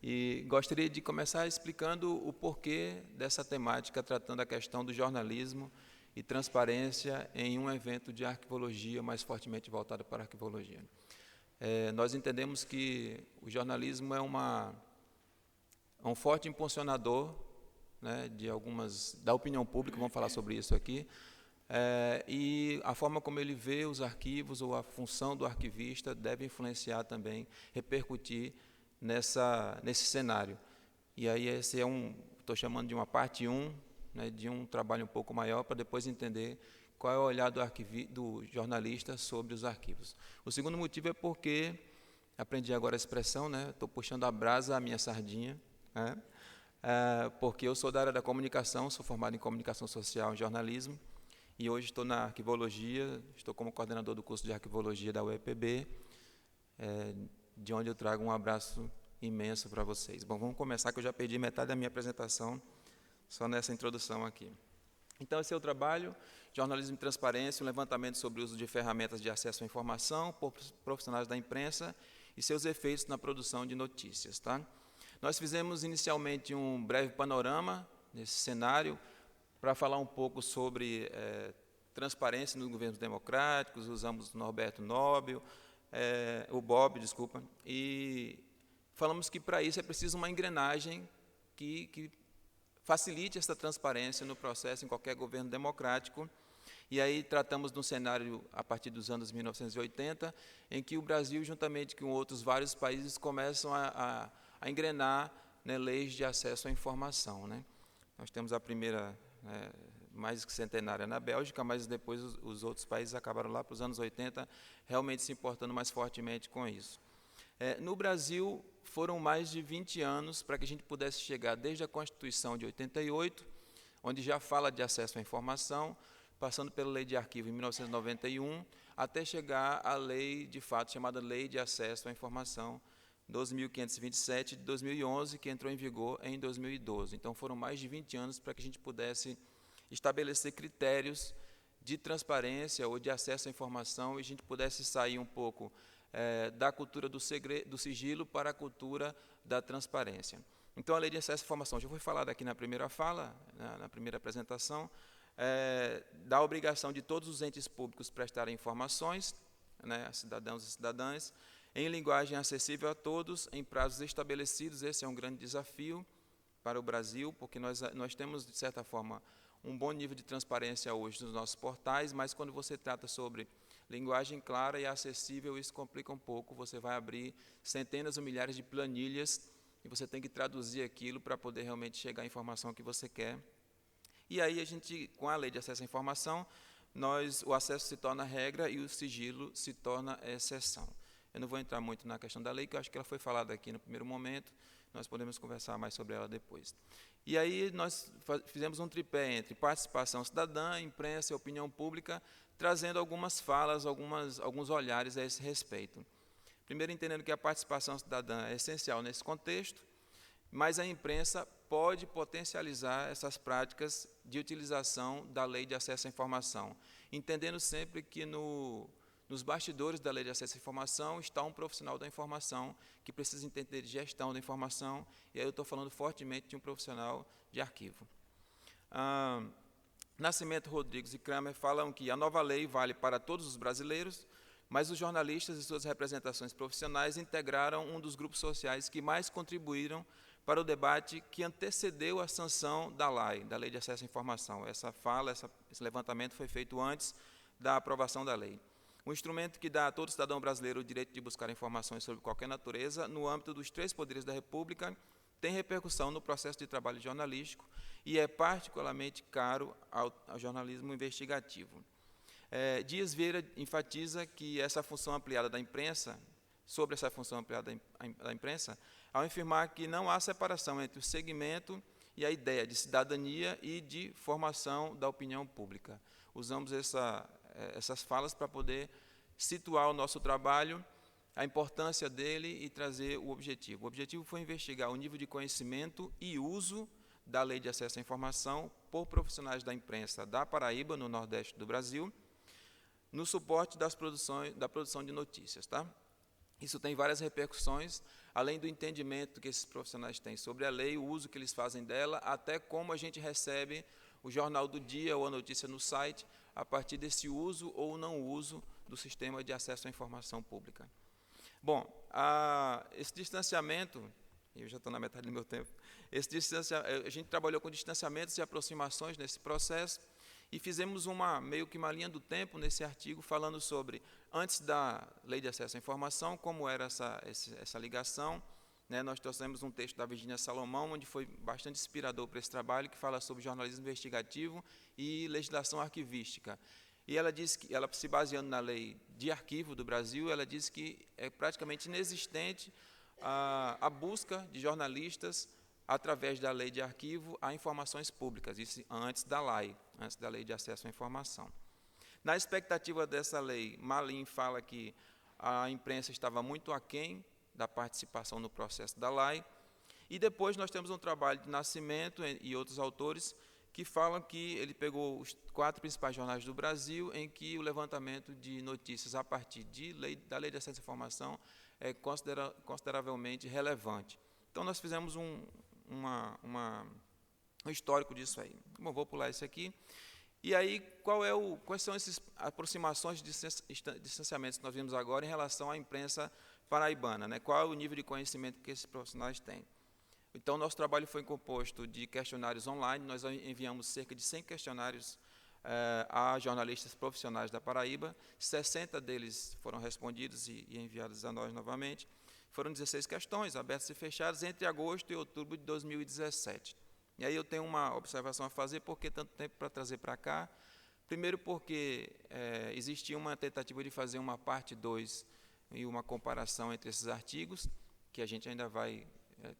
E gostaria de começar explicando o porquê dessa temática, tratando a questão do jornalismo e transparência em um evento de arquivologia, mais fortemente voltado para a arquivologia. Nós entendemos que o jornalismo é um forte impulsionador, né, da opinião pública, vamos falar sobre isso aqui, e a forma como ele vê os arquivos ou a função do arquivista deve influenciar também, repercutir nesse cenário. E aí esse estou chamando de uma parte 1, né, de um trabalho um pouco maior, para depois entender qual é o olhar do jornalista sobre os arquivos. O segundo motivo é porque, aprendi agora a expressão, né, estou puxando a brasa à minha sardinha, né, porque eu sou da área da comunicação, sou formado em comunicação social e jornalismo, e hoje estou na arquivologia, estou como coordenador do curso de arquivologia da UEPB, de onde eu trago um abraço imenso para vocês. Bom, vamos começar, que eu já perdi metade da minha apresentação só nessa introdução aqui. Então, esse é o trabalho, jornalismo e transparência, um levantamento sobre o uso de ferramentas de acesso à informação por profissionais da imprensa e seus efeitos na produção de notícias. Tá? Nós fizemos inicialmente um breve panorama nesse cenário para falar um pouco sobre transparência nos governos democráticos, usamos o Norberto Nobel, o Bob, desculpa, e falamos que para isso é preciso uma engrenagem que facilite essa transparência no processo em qualquer governo democrático. E aí tratamos de um cenário a partir dos anos 1980, em que o Brasil, juntamente com outros vários países, começam a engrenar, né, leis de acesso à informação. Né? Nós temos a primeira, mais que centenária, na Bélgica, mas depois os outros países acabaram lá para os anos 80, realmente se importando mais fortemente com isso. No Brasil, foram mais de 20 anos para que a gente pudesse chegar desde a Constituição de 88, onde já fala de acesso à informação, passando pela Lei de Arquivo em 1991, até chegar à lei, de fato, chamada Lei de Acesso à Informação 12.527 de 2011, que entrou em vigor em 2012. Então, foram mais de 20 anos para que a gente pudesse estabelecer critérios de transparência ou de acesso à informação e a gente pudesse sair um pouco da cultura do sigilo para a cultura da transparência. Então, a Lei de Acesso à Informação, já foi falado aqui na primeira fala, na primeira apresentação, da obrigação de todos os entes públicos prestarem informações, né, a cidadãos e cidadãs, em linguagem acessível a todos, em prazos estabelecidos. Esse é um grande desafio para o Brasil, porque nós temos, de certa forma, um bom nível de transparência hoje nos nossos portais, mas quando você trata sobre linguagem clara e acessível, isso complica um pouco. Você vai abrir centenas ou milhares de planilhas e você tem que traduzir aquilo para poder realmente chegar à informação que você quer. E aí, a gente, com a Lei de Acesso à Informação, o acesso se torna regra e o sigilo se torna exceção. Eu não vou entrar muito na questão da lei, que eu acho que ela foi falada aqui no primeiro momento, nós podemos conversar mais sobre ela depois. E aí, nós fizemos um tripé entre participação cidadã, imprensa e opinião pública, trazendo algumas falas, alguns olhares a esse respeito. Primeiro, entendendo que a participação cidadã é essencial nesse contexto, mas a imprensa pode potencializar essas práticas de utilização da Lei de Acesso à Informação, entendendo sempre que nos bastidores da Lei de Acesso à Informação está um profissional da informação que precisa entender de gestão da informação, e aí eu estou falando fortemente de um profissional de arquivo. Nascimento, Rodrigues e Kramer falam que a nova lei vale para todos os brasileiros, mas os jornalistas e suas representações profissionais integraram um dos grupos sociais que mais contribuíram para o debate que antecedeu a sanção da LAI, da Lei de Acesso à Informação. Essa fala, esse levantamento foi feito antes da aprovação da lei. Um instrumento que dá a todo cidadão brasileiro o direito de buscar informações sobre qualquer natureza, no âmbito dos 3 poderes da República, tem repercussão no processo de trabalho jornalístico e é particularmente caro ao jornalismo investigativo. Dias Vieira enfatiza que essa função ampliada da imprensa, sobre essa função ampliada da imprensa, ao afirmar que não há separação entre o segmento e a ideia de cidadania e de formação da opinião pública. Usamos essas falas para poder situar o nosso trabalho a importância dele e trazer o objetivo. O objetivo foi investigar o nível de conhecimento e uso da Lei de Acesso à Informação por profissionais da imprensa da Paraíba, no Nordeste do Brasil, no suporte da produção de notícias. Tá? Isso tem várias repercussões, além do entendimento que esses profissionais têm sobre a lei, o uso que eles fazem dela, até como a gente recebe o jornal do dia ou a notícia no site, a partir desse uso ou não uso do sistema de acesso à informação pública. Bom, esse distanciamento, eu já estou na metade do meu tempo, a gente trabalhou com distanciamentos e aproximações nesse processo e fizemos meio que uma linha do tempo nesse artigo falando sobre, antes da Lei de Acesso à Informação, como era essa ligação. Né, nós trouxemos um texto da Virgínia Salomão, onde foi bastante inspirador para esse trabalho, que fala sobre jornalismo investigativo e legislação arquivística. E ela diz que, ela se baseando na lei de arquivo do Brasil, ela diz que é praticamente inexistente a busca de jornalistas através da lei de arquivo a informações públicas, isso antes da LAI, antes da Lei de Acesso à Informação. Na expectativa dessa lei, Malin fala que a imprensa estava muito aquém da participação no processo da LAI, e depois nós temos um trabalho de Nascimento e outros autores que falam que ele pegou os 4 principais jornais do Brasil, em que o levantamento de notícias a partir da Lei de Acesso à Informação é consideravelmente relevante. Então, nós fizemos um histórico disso aí. Bom, vou pular isso aqui. E aí, quais são essas aproximações de distanciamentos que nós vimos agora em relação à imprensa paraibana? Né? Qual é o nível de conhecimento que esses profissionais têm? Então, nosso trabalho foi composto de questionários online, nós enviamos cerca de 100 questionários a jornalistas profissionais da Paraíba, 60 deles foram respondidos e enviados a nós novamente. Foram 16 questões, abertas e fechadas, entre agosto e outubro de 2017. E aí eu tenho uma observação a fazer, por que tanto tempo para trazer para cá? Primeiro porque existia uma tentativa de fazer uma parte 2 e uma comparação entre esses artigos, que a gente ainda vai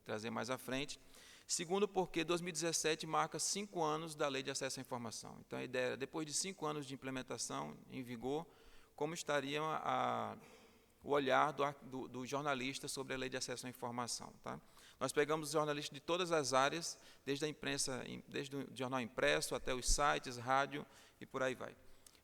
trazer mais à frente. Segundo, porque 2017 marca 5 anos da Lei de Acesso à Informação. Então, a ideia era, depois de 5 anos de implementação em vigor, como estaria o olhar do jornalista sobre a Lei de Acesso à Informação. Tá? Nós pegamos jornalistas de todas as áreas, desde a imprensa, desde o jornal impresso até os sites, rádio e por aí vai.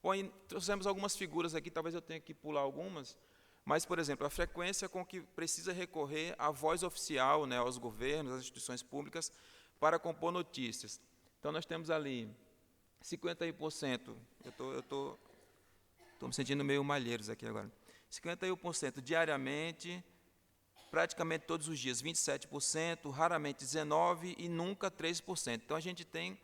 Bom, trouxemos algumas figuras aqui, talvez eu tenha que pular algumas, mas, por exemplo, a frequência com que precisa recorrer à voz oficial, né, aos governos, às instituições públicas, para compor notícias. Então, nós temos ali 51%, eu estou me sentindo meio Malheiros aqui agora, 51% diariamente, praticamente todos os dias 27%, raramente 19% e nunca 3%. Então, a gente tem,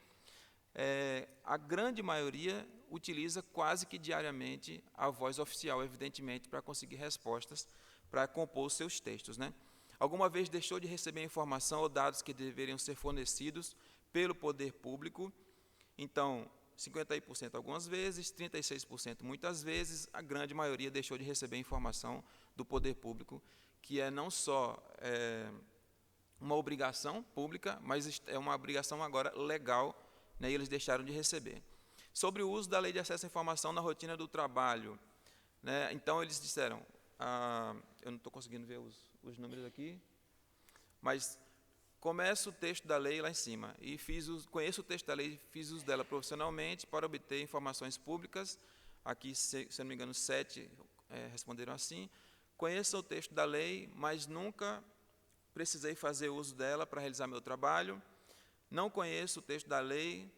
a grande maioria utiliza quase que diariamente a voz oficial, evidentemente, para conseguir respostas, para compor os seus textos. Né? Alguma vez deixou de receber informação ou dados que deveriam ser fornecidos pelo poder público, então, 51% algumas vezes, 36% muitas vezes, a grande maioria deixou de receber informação do poder público, que é não só uma obrigação pública, mas é uma obrigação agora legal, né, e eles deixaram de receber. Sobre o uso da Lei de Acesso à Informação na rotina do trabalho, né, então eles disseram, eu não estou conseguindo ver os números aqui, mas começo o texto da lei lá em cima, e conheço o texto da lei, fiz uso dela profissionalmente para obter informações públicas, aqui, se não me engano, 7 responderam assim, conheço o texto da lei, mas nunca precisei fazer uso dela para realizar meu trabalho, não conheço o texto da lei,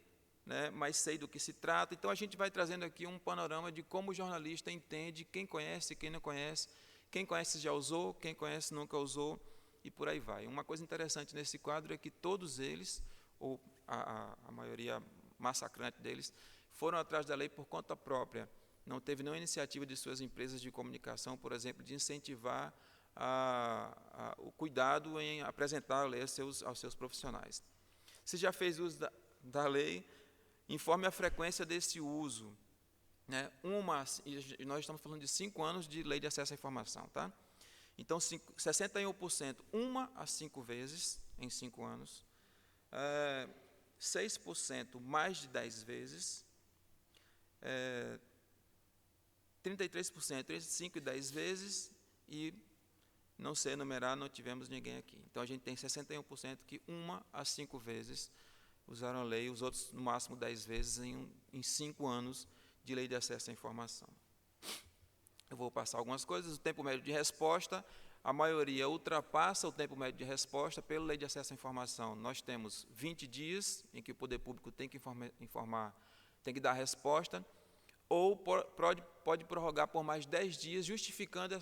né, mas sei do que se trata. Então, a gente vai trazendo aqui um panorama de como o jornalista entende, quem conhece, quem não conhece, quem conhece já usou, quem conhece nunca usou, e por aí vai. Uma coisa interessante nesse quadro é que todos eles, ou a maioria massacrante deles, foram atrás da lei por conta própria. Não teve nenhuma iniciativa de suas empresas de comunicação, por exemplo, de incentivar o cuidado em apresentar a lei aos seus profissionais. Se já fez uso da lei, informe a frequência desse uso. Né? Nós estamos falando de 5 anos de Lei de Acesso à Informação. Tá? Então, 61%, 1 a 5 vezes em 5 anos, 6% mais de 10 vezes, 33% entre 5 e 10 vezes, e, não sei enumerar, não tivemos ninguém aqui. Então, a gente tem 61% que 1 a 5 vezes usaram a lei, os outros, no máximo, 10 vezes em 5 anos de lei de acesso à informação. Eu vou passar algumas coisas. O tempo médio de resposta, a maioria ultrapassa o tempo médio de resposta pela lei de acesso à informação. Nós temos 20 dias em que o poder público tem que informar, tem que dar resposta, ou pode prorrogar por mais 10 dias, justificando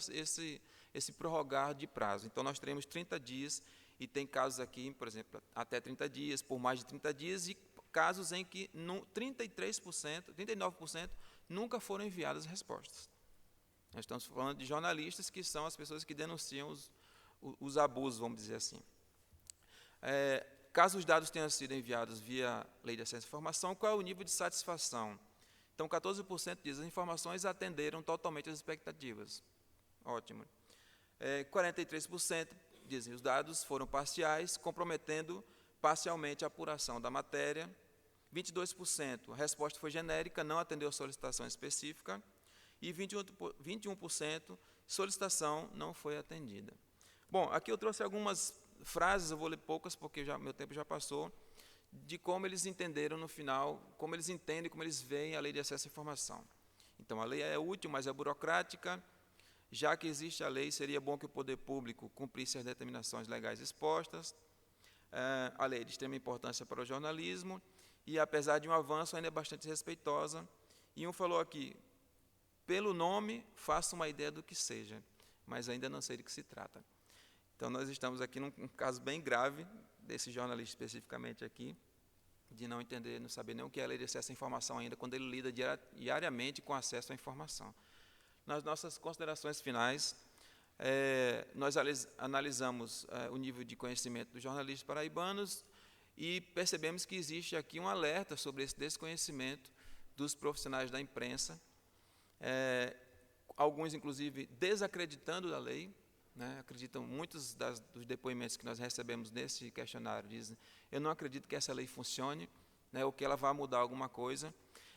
esse prorrogar de prazo. Então, nós teremos 30 dias, e tem casos aqui, por exemplo, até 30 dias, por mais de 30 dias, e casos em que 39% nunca foram enviadas respostas. Nós estamos falando de jornalistas, que são as pessoas que denunciam os abusos, vamos dizer assim. Caso os dados tenham sido enviados via lei de acesso à informação, qual é o nível de satisfação? Então, 14% diz as informações atenderam totalmente as expectativas. Ótimo. 43% dizem os dados foram parciais, comprometendo parcialmente a apuração da matéria. 22%, a resposta foi genérica, não atendeu a solicitação específica. E 21%, solicitação não foi atendida. Bom, aqui eu trouxe algumas frases, eu vou ler poucas porque meu tempo já passou, de como eles entenderam no final, como eles entendem, como eles veem a lei de acesso à informação. Então, a lei é útil, mas é burocrática. Já que existe a lei, seria bom que o poder público cumprisse as determinações legais expostas. A lei é de extrema importância para o jornalismo e, apesar de um avanço, ainda é bastante respeitosa. E um falou aqui, pelo nome, faço uma ideia do que seja, mas ainda não sei de que se trata. Então, nós estamos aqui num caso bem grave, desse jornalista especificamente aqui, de não entender, não saber nem o que é a lei de acesso à informação ainda, quando ele lida diariamente com acesso à informação. Nas nossas considerações finais, nós analisamos o nível de conhecimento dos jornalistas paraibanos e percebemos que existe aqui um alerta sobre esse desconhecimento dos profissionais da imprensa, alguns, inclusive, desacreditando da lei, né, acreditam, muitos dos depoimentos que nós recebemos nesse questionário dizem, eu não acredito que essa lei funcione, né, ou que ela vá mudar alguma coisa,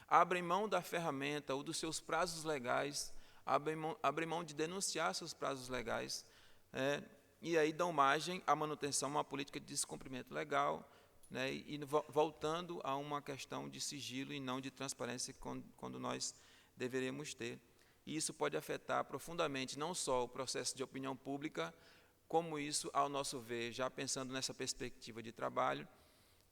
abrem mão da ferramenta ou dos seus prazos legais, abrem mão de denunciar seus prazos legais, e aí dão margem à manutenção de uma política de descumprimento legal, né, e voltando a uma questão de sigilo e não de transparência quando nós deveríamos ter. E isso pode afetar profundamente não só o processo de opinião pública, como isso, ao nosso ver, já pensando nessa perspectiva de trabalho,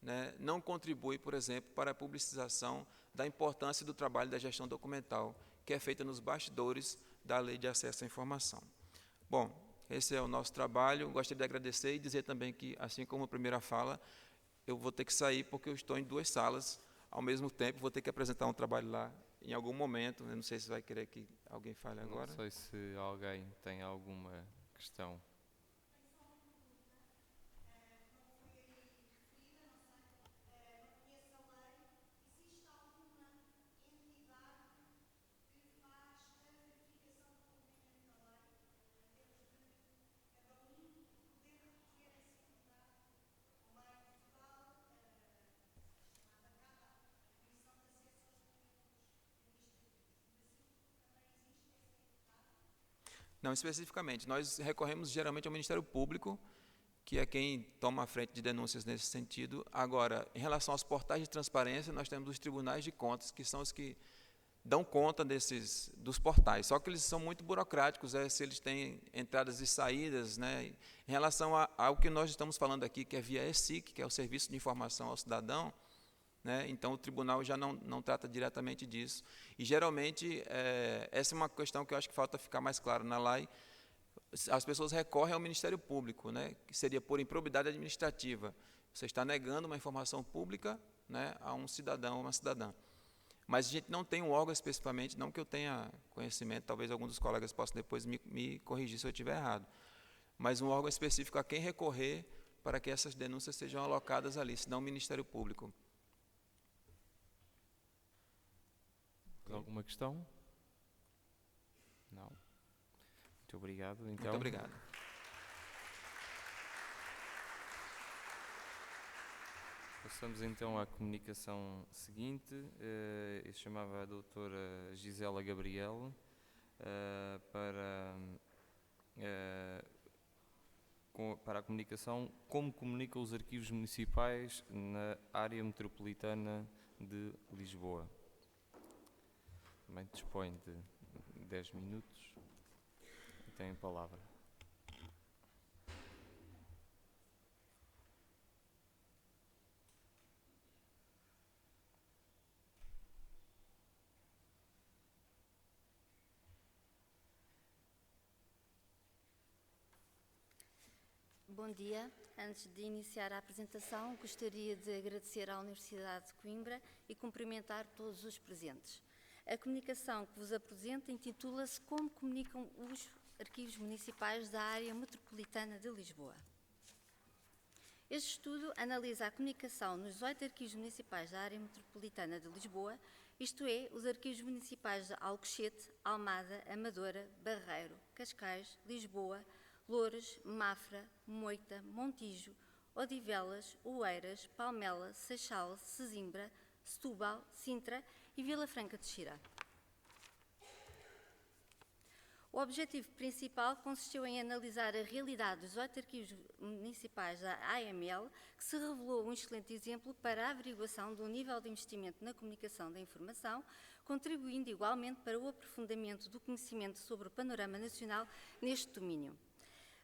né, não contribui, por exemplo, para a publicização da importância do trabalho da gestão documental, que é feita nos bastidores da Lei de Acesso à Informação. Bom, esse é o nosso trabalho. Gostaria de agradecer e dizer também que, assim como a primeira fala, eu vou ter que sair porque eu estou em 2 salas ao mesmo tempo, vou ter que apresentar um trabalho lá em algum momento. Eu não sei se vai querer que alguém fale agora. Não sei se alguém tem alguma questão. Não, especificamente. Nós recorremos geralmente ao Ministério Público, que é quem toma a frente de denúncias nesse sentido. Agora, em relação aos portais de transparência, nós temos os tribunais de contas, que são os que dão conta dos portais. Só que eles são muito burocráticos, se eles têm entradas e saídas, né? Em relação ao que nós estamos falando aqui, que é via ESIC, que é o Serviço de Informação ao Cidadão, né? Então, o tribunal já não trata diretamente disso. E, geralmente, essa é uma questão que eu acho que falta ficar mais claro na lei. As pessoas recorrem ao Ministério Público, né, que seria por improbidade administrativa. Você está negando uma informação pública, né, a um cidadão ou uma cidadã. Mas a gente não tem um órgão especificamente, não que eu tenha conhecimento, talvez algum dos colegas possa depois me corrigir se eu estiver errado, mas um órgão específico a quem recorrer para que essas denúncias sejam alocadas ali, senão o Ministério Público. Alguma questão? Não. Muito obrigado. Então, muito obrigado. Passamos então à comunicação seguinte. Eu chamava a doutora Gisela Gabriel para para a comunicação, como comunicam os arquivos municipais na área metropolitana de Lisboa. Também dispõe de 10 minutos e tem a palavra. Bom dia. Antes de iniciar a apresentação, gostaria de agradecer à Universidade de Coimbra e cumprimentar todos os presentes. A comunicação que vos apresento intitula-se Como comunicam os arquivos municipais da área metropolitana de Lisboa. Este estudo analisa a comunicação nos 18 arquivos municipais da área metropolitana de Lisboa, isto é, os arquivos municipais de Alcochete, Almada, Amadora, Barreiro, Cascais, Lisboa, Loures, Mafra, Moita, Montijo, Odivelas, Oeiras, Palmela, Seixal, Sesimbra, Setúbal, Sintra e Vila Franca de Xira. O objetivo principal consistiu em analisar a realidade dos 18 arquivos municipais da AML, que se revelou um excelente exemplo para a averiguação do nível de investimento na comunicação da informação, contribuindo igualmente para o aprofundamento do conhecimento sobre o panorama nacional neste domínio.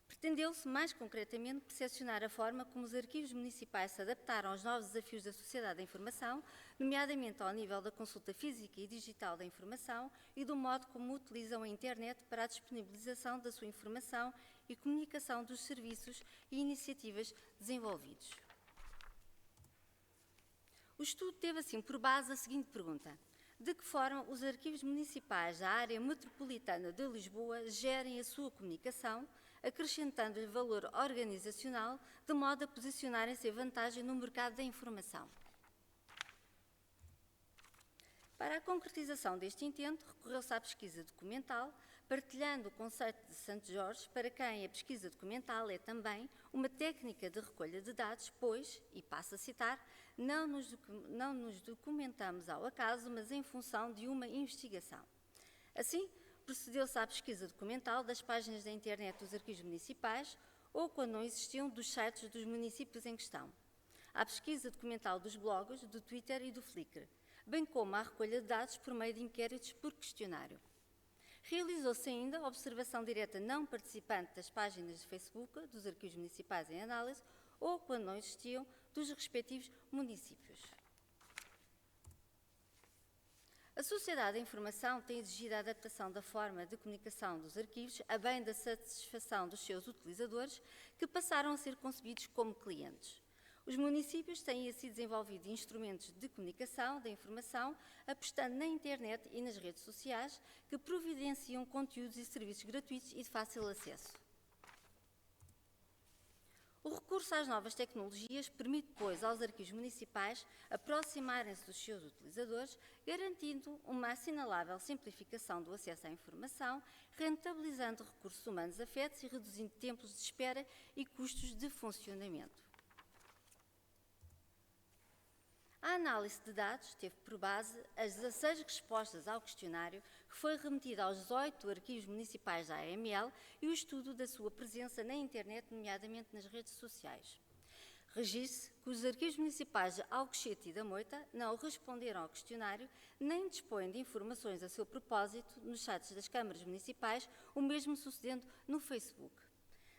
Pretendeu-se, mais concretamente, percepcionar a forma como os arquivos municipais se adaptaram aos novos desafios da sociedade da informação, nomeadamente ao nível da consulta física e digital da informação e do modo como utilizam a internet para a disponibilização da sua informação e comunicação dos serviços e iniciativas desenvolvidos. O estudo teve, assim, por base a seguinte pergunta: de que forma os arquivos municipais da área metropolitana de Lisboa gerem a sua comunicação, acrescentando-lhe valor organizacional, de modo a posicionarem-se em vantagem no mercado da informação. Para a concretização deste intento, recorreu-se à pesquisa documental, partilhando o conceito de Santo Jorge, para quem a pesquisa documental é também uma técnica de recolha de dados, pois, e passo a citar, não nos documentamos ao acaso, mas em função de uma investigação. Assim, procedeu-se à pesquisa documental das páginas da internet dos arquivos municipais ou, quando não existiam, dos sites dos municípios em questão. À pesquisa documental dos blogs, do Twitter e do Flickr, bem como à recolha de dados por meio de inquéritos por questionário. Realizou-se ainda a observação direta não participante das páginas de Facebook dos arquivos municipais em análise ou, quando não existiam, dos respectivos municípios. A sociedade da informação tem exigido a adaptação da forma de comunicação dos arquivos a bem da satisfação dos seus utilizadores, que passaram a ser concebidos como clientes. Os municípios têm assim desenvolvido instrumentos de comunicação da informação, apostando na internet e nas redes sociais, que providenciam conteúdos e serviços gratuitos e de fácil acesso. O recurso às novas tecnologias permite, pois, aos arquivos municipais aproximarem-se dos seus utilizadores, garantindo uma assinalável simplificação do acesso à informação, rentabilizando recursos humanos afetos e reduzindo tempos de espera e custos de funcionamento. A análise de dados teve por base as 16 respostas ao questionário que foi remetido aos 18 arquivos municipais da AML e o estudo da sua presença na internet, nomeadamente nas redes sociais. Registe que os arquivos municipais de Alcochete e da Moita não responderam ao questionário nem dispõem de informações a seu propósito nos sites das câmaras municipais, o mesmo sucedendo no Facebook.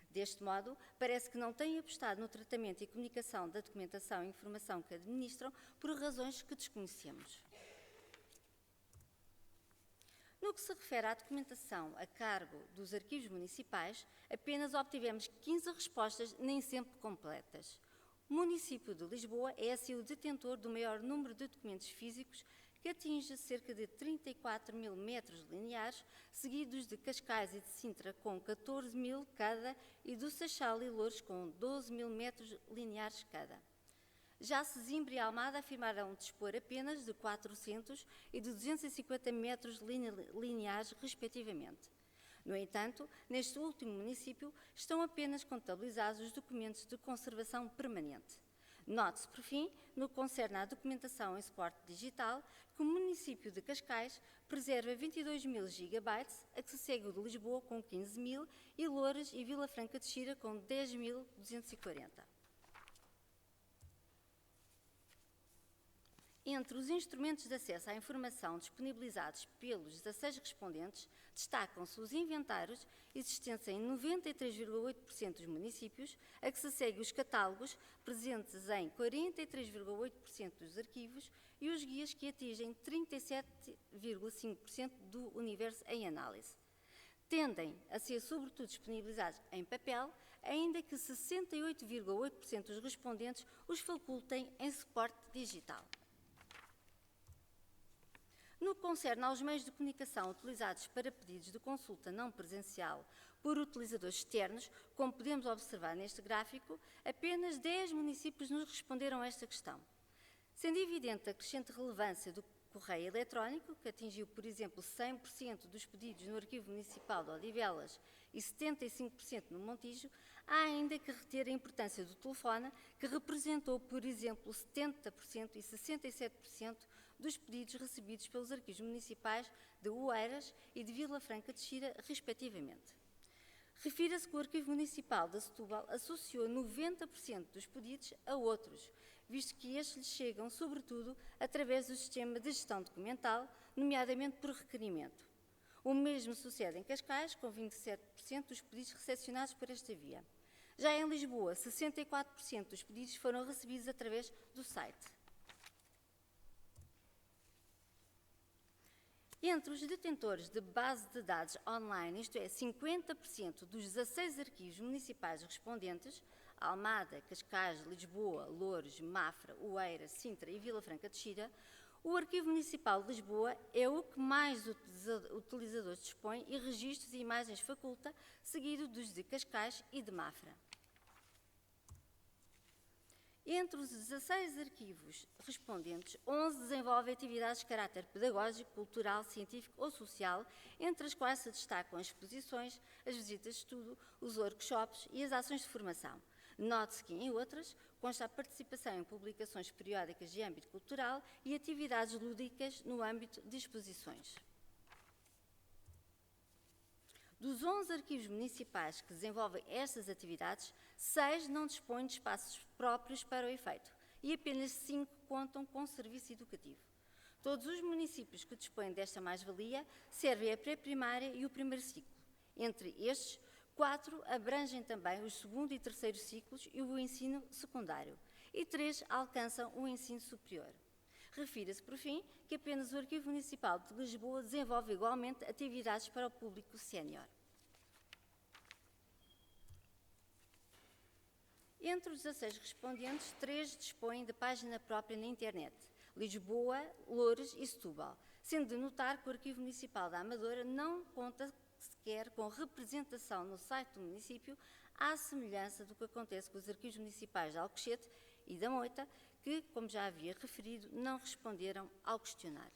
Deste modo, parece que não têm apostado no tratamento e comunicação da documentação e informação que administram por razões que desconhecemos. No que se refere à documentação a cargo dos arquivos municipais, apenas obtivemos 15 respostas, nem sempre completas. O município de Lisboa é assim o detentor do maior número de documentos físicos, que atinge cerca de 34 mil metros lineares, seguidos de Cascais e de Sintra com 14 mil cada e do Seixal e Loures com 12 mil metros lineares cada. Já Sesimbra e Almada afirmaram dispor apenas de 400 e de 250 metros lineares, respectivamente. No entanto, neste último município estão apenas contabilizados os documentos de conservação permanente. Note-se, por fim, no que concerne à documentação em suporte digital, que o município de Cascais preserva 22.000 gigabytes, a que se segue o de Lisboa com 15.000 e Loures e Vila Franca de Xira com 10.240. Entre os instrumentos de acesso à informação disponibilizados pelos 16 respondentes, destacam-se os inventários existentes em 93,8% dos municípios, a que se segue os catálogos, presentes em 43,8% dos arquivos, e os guias, que atingem 37,5% do universo em análise. Tendem a ser sobretudo disponibilizados em papel, ainda que 68,8% dos respondentes os facultem em suporte digital. No que concerne aos meios de comunicação utilizados para pedidos de consulta não presencial por utilizadores externos, como podemos observar neste gráfico, apenas 10 municípios nos responderam a esta questão. Sendo evidente a crescente relevância do correio eletrónico, que atingiu, por exemplo, 100% dos pedidos no Arquivo Municipal de Odivelas e 75% no Montijo, há ainda que reter a importância do telefone, que representou, por exemplo, 70% e 67% dos pedidos recebidos pelos arquivos municipais de Oeiras e de Vila Franca de Xira, respectivamente. Refira-se que o Arquivo Municipal de Setúbal associou 90% dos pedidos a outros, visto que estes lhes chegam, sobretudo, através do sistema de gestão documental, nomeadamente por requerimento. O mesmo sucede em Cascais, com 27% dos pedidos recepcionados por esta via. Já em Lisboa, 64% dos pedidos foram recebidos através do site. Entre os detentores de base de dados online, isto é, 50% dos 16 arquivos municipais respondentes, Almada, Cascais, Lisboa, Loures, Mafra, Oeiras, Sintra e Vila Franca de Xira, o Arquivo Municipal de Lisboa é o que mais utilizadores dispõe e registros e imagens faculta, seguido dos de Cascais e de Mafra. Entre os 16 arquivos respondentes, 11 desenvolvem atividades de caráter pedagógico, cultural, científico ou social, entre as quais se destacam as exposições, as visitas de estudo, os workshops e as ações de formação. Note-se que, em outras, consta a participação em publicações periódicas de âmbito cultural e atividades lúdicas no âmbito de exposições. Dos 11 arquivos municipais que desenvolvem estas atividades, 6 não dispõem de espaços próprios para o efeito e apenas 5 contam com serviço educativo. Todos os municípios que dispõem desta mais-valia servem a pré-primária e o primeiro ciclo. Entre estes, 4 abrangem também os segundo e terceiro ciclos e o ensino secundário, e 3 alcançam o ensino superior. Refira-se, por fim, que apenas o Arquivo Municipal de Lisboa desenvolve igualmente atividades para o público sénior. Entre os 16 respondentes, 3 dispõem de página própria na internet: Lisboa, Loures e Setúbal, sendo de notar que o Arquivo Municipal da Amadora não conta sequer com representação no site do município, à semelhança do que acontece com os arquivos municipais de Alcochete e da Moita, que, como já havia referido, não responderam ao questionário.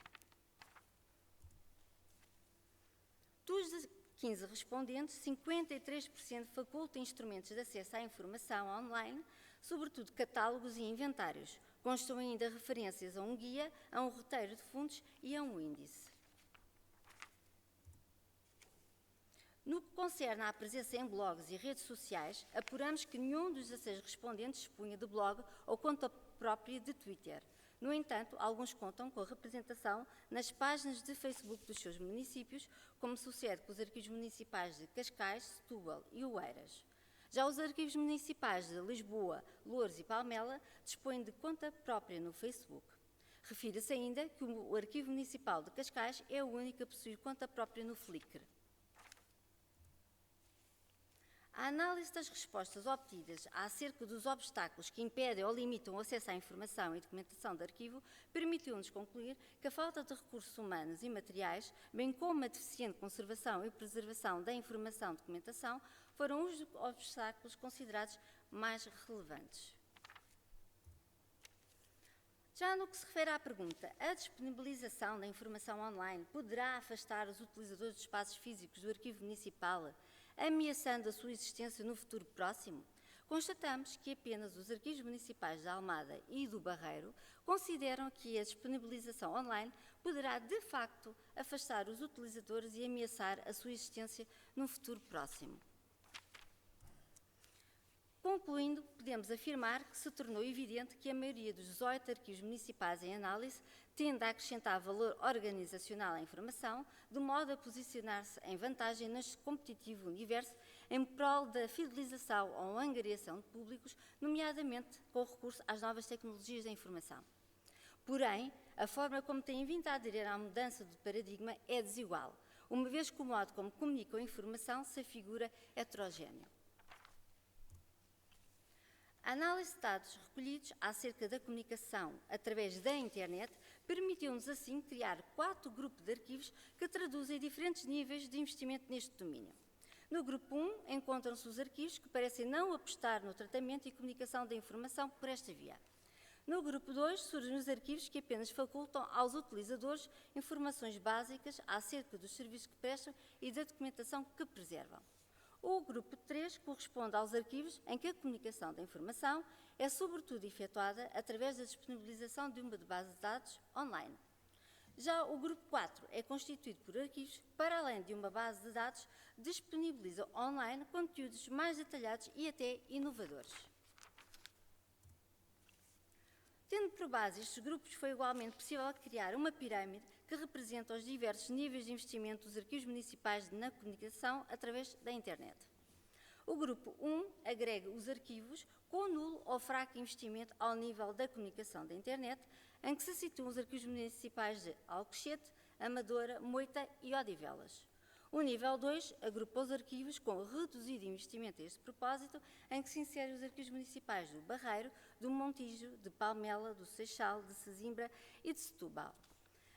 Dos 15 respondentes, 53% facultam instrumentos de acesso à informação online, sobretudo catálogos e inventários. Constam ainda referências a um guia, a um roteiro de fundos e a um índice. No que concerne à presença em blogs e redes sociais, apuramos que nenhum dos 16 respondentes dispunha de blog ou conta própria de Twitter. No entanto, alguns contam com a representação nas páginas de Facebook dos seus municípios, como sucede com os arquivos municipais de Cascais, Setúbal e Oeiras. Já os arquivos municipais de Lisboa, Loures e Palmela dispõem de conta própria no Facebook. Refira-se ainda que o Arquivo Municipal de Cascais é o único a possuir conta própria no Flickr. A análise das respostas obtidas acerca dos obstáculos que impedem ou limitam o acesso à informação e documentação de arquivo permitiu-nos concluir que a falta de recursos humanos e materiais, bem como a deficiente conservação e preservação da informação e documentação, foram os obstáculos considerados mais relevantes. Já no que se refere à pergunta, a disponibilização da informação online poderá afastar os utilizadores dos espaços físicos do Arquivo Municipal, ameaçando a sua existência no futuro próximo? constatamos que apenas os arquivos municipais de Almada e do Barreiro consideram que a disponibilização online poderá, de facto, afastar os utilizadores e ameaçar a sua existência num futuro próximo. Concluindo, podemos afirmar que se tornou evidente que a maioria dos 18 arquivos municipais em análise tende a acrescentar valor organizacional à informação, de modo a posicionar-se em vantagem neste competitivo universo em prol da fidelização ou angariação de públicos, nomeadamente com recurso às novas tecnologias da informação. Porém, a forma como têm vindo a aderir à mudança de paradigma é desigual, uma vez que o modo como comunicam a informação se afigura heterogéneo. A análise de dados recolhidos acerca da comunicação através da internet permitiu-nos assim criar 4 grupos de arquivos que traduzem diferentes níveis de investimento neste domínio. No grupo 1 encontram-se os arquivos que parecem não apostar no tratamento e comunicação da informação por esta via. No grupo 2 surgem os arquivos que apenas facultam aos utilizadores informações básicas acerca dos serviços que prestam e da documentação que preservam. O grupo 3 corresponde aos arquivos em que a comunicação da informação é sobretudo efetuada através da disponibilização de uma base de dados online. Já o grupo 4 é constituído por arquivos que, para além de uma base de dados, disponibilizam online conteúdos mais detalhados e até inovadores. Tendo por base estes grupos, foi igualmente possível criar uma pirâmide que representa os diversos níveis de investimento dos arquivos municipais na comunicação através da internet. O grupo 1 agrega os arquivos com nulo ou fraco investimento ao nível da comunicação da internet, em que se situam os arquivos municipais de Alcochete, Amadora, Moita e Odivelas. O nível 2 agrupa os arquivos com reduzido investimento a este propósito, em que se inserem os arquivos municipais do Barreiro, do Montijo, de Palmela, do Seixal, de Sesimbra e de Setúbal.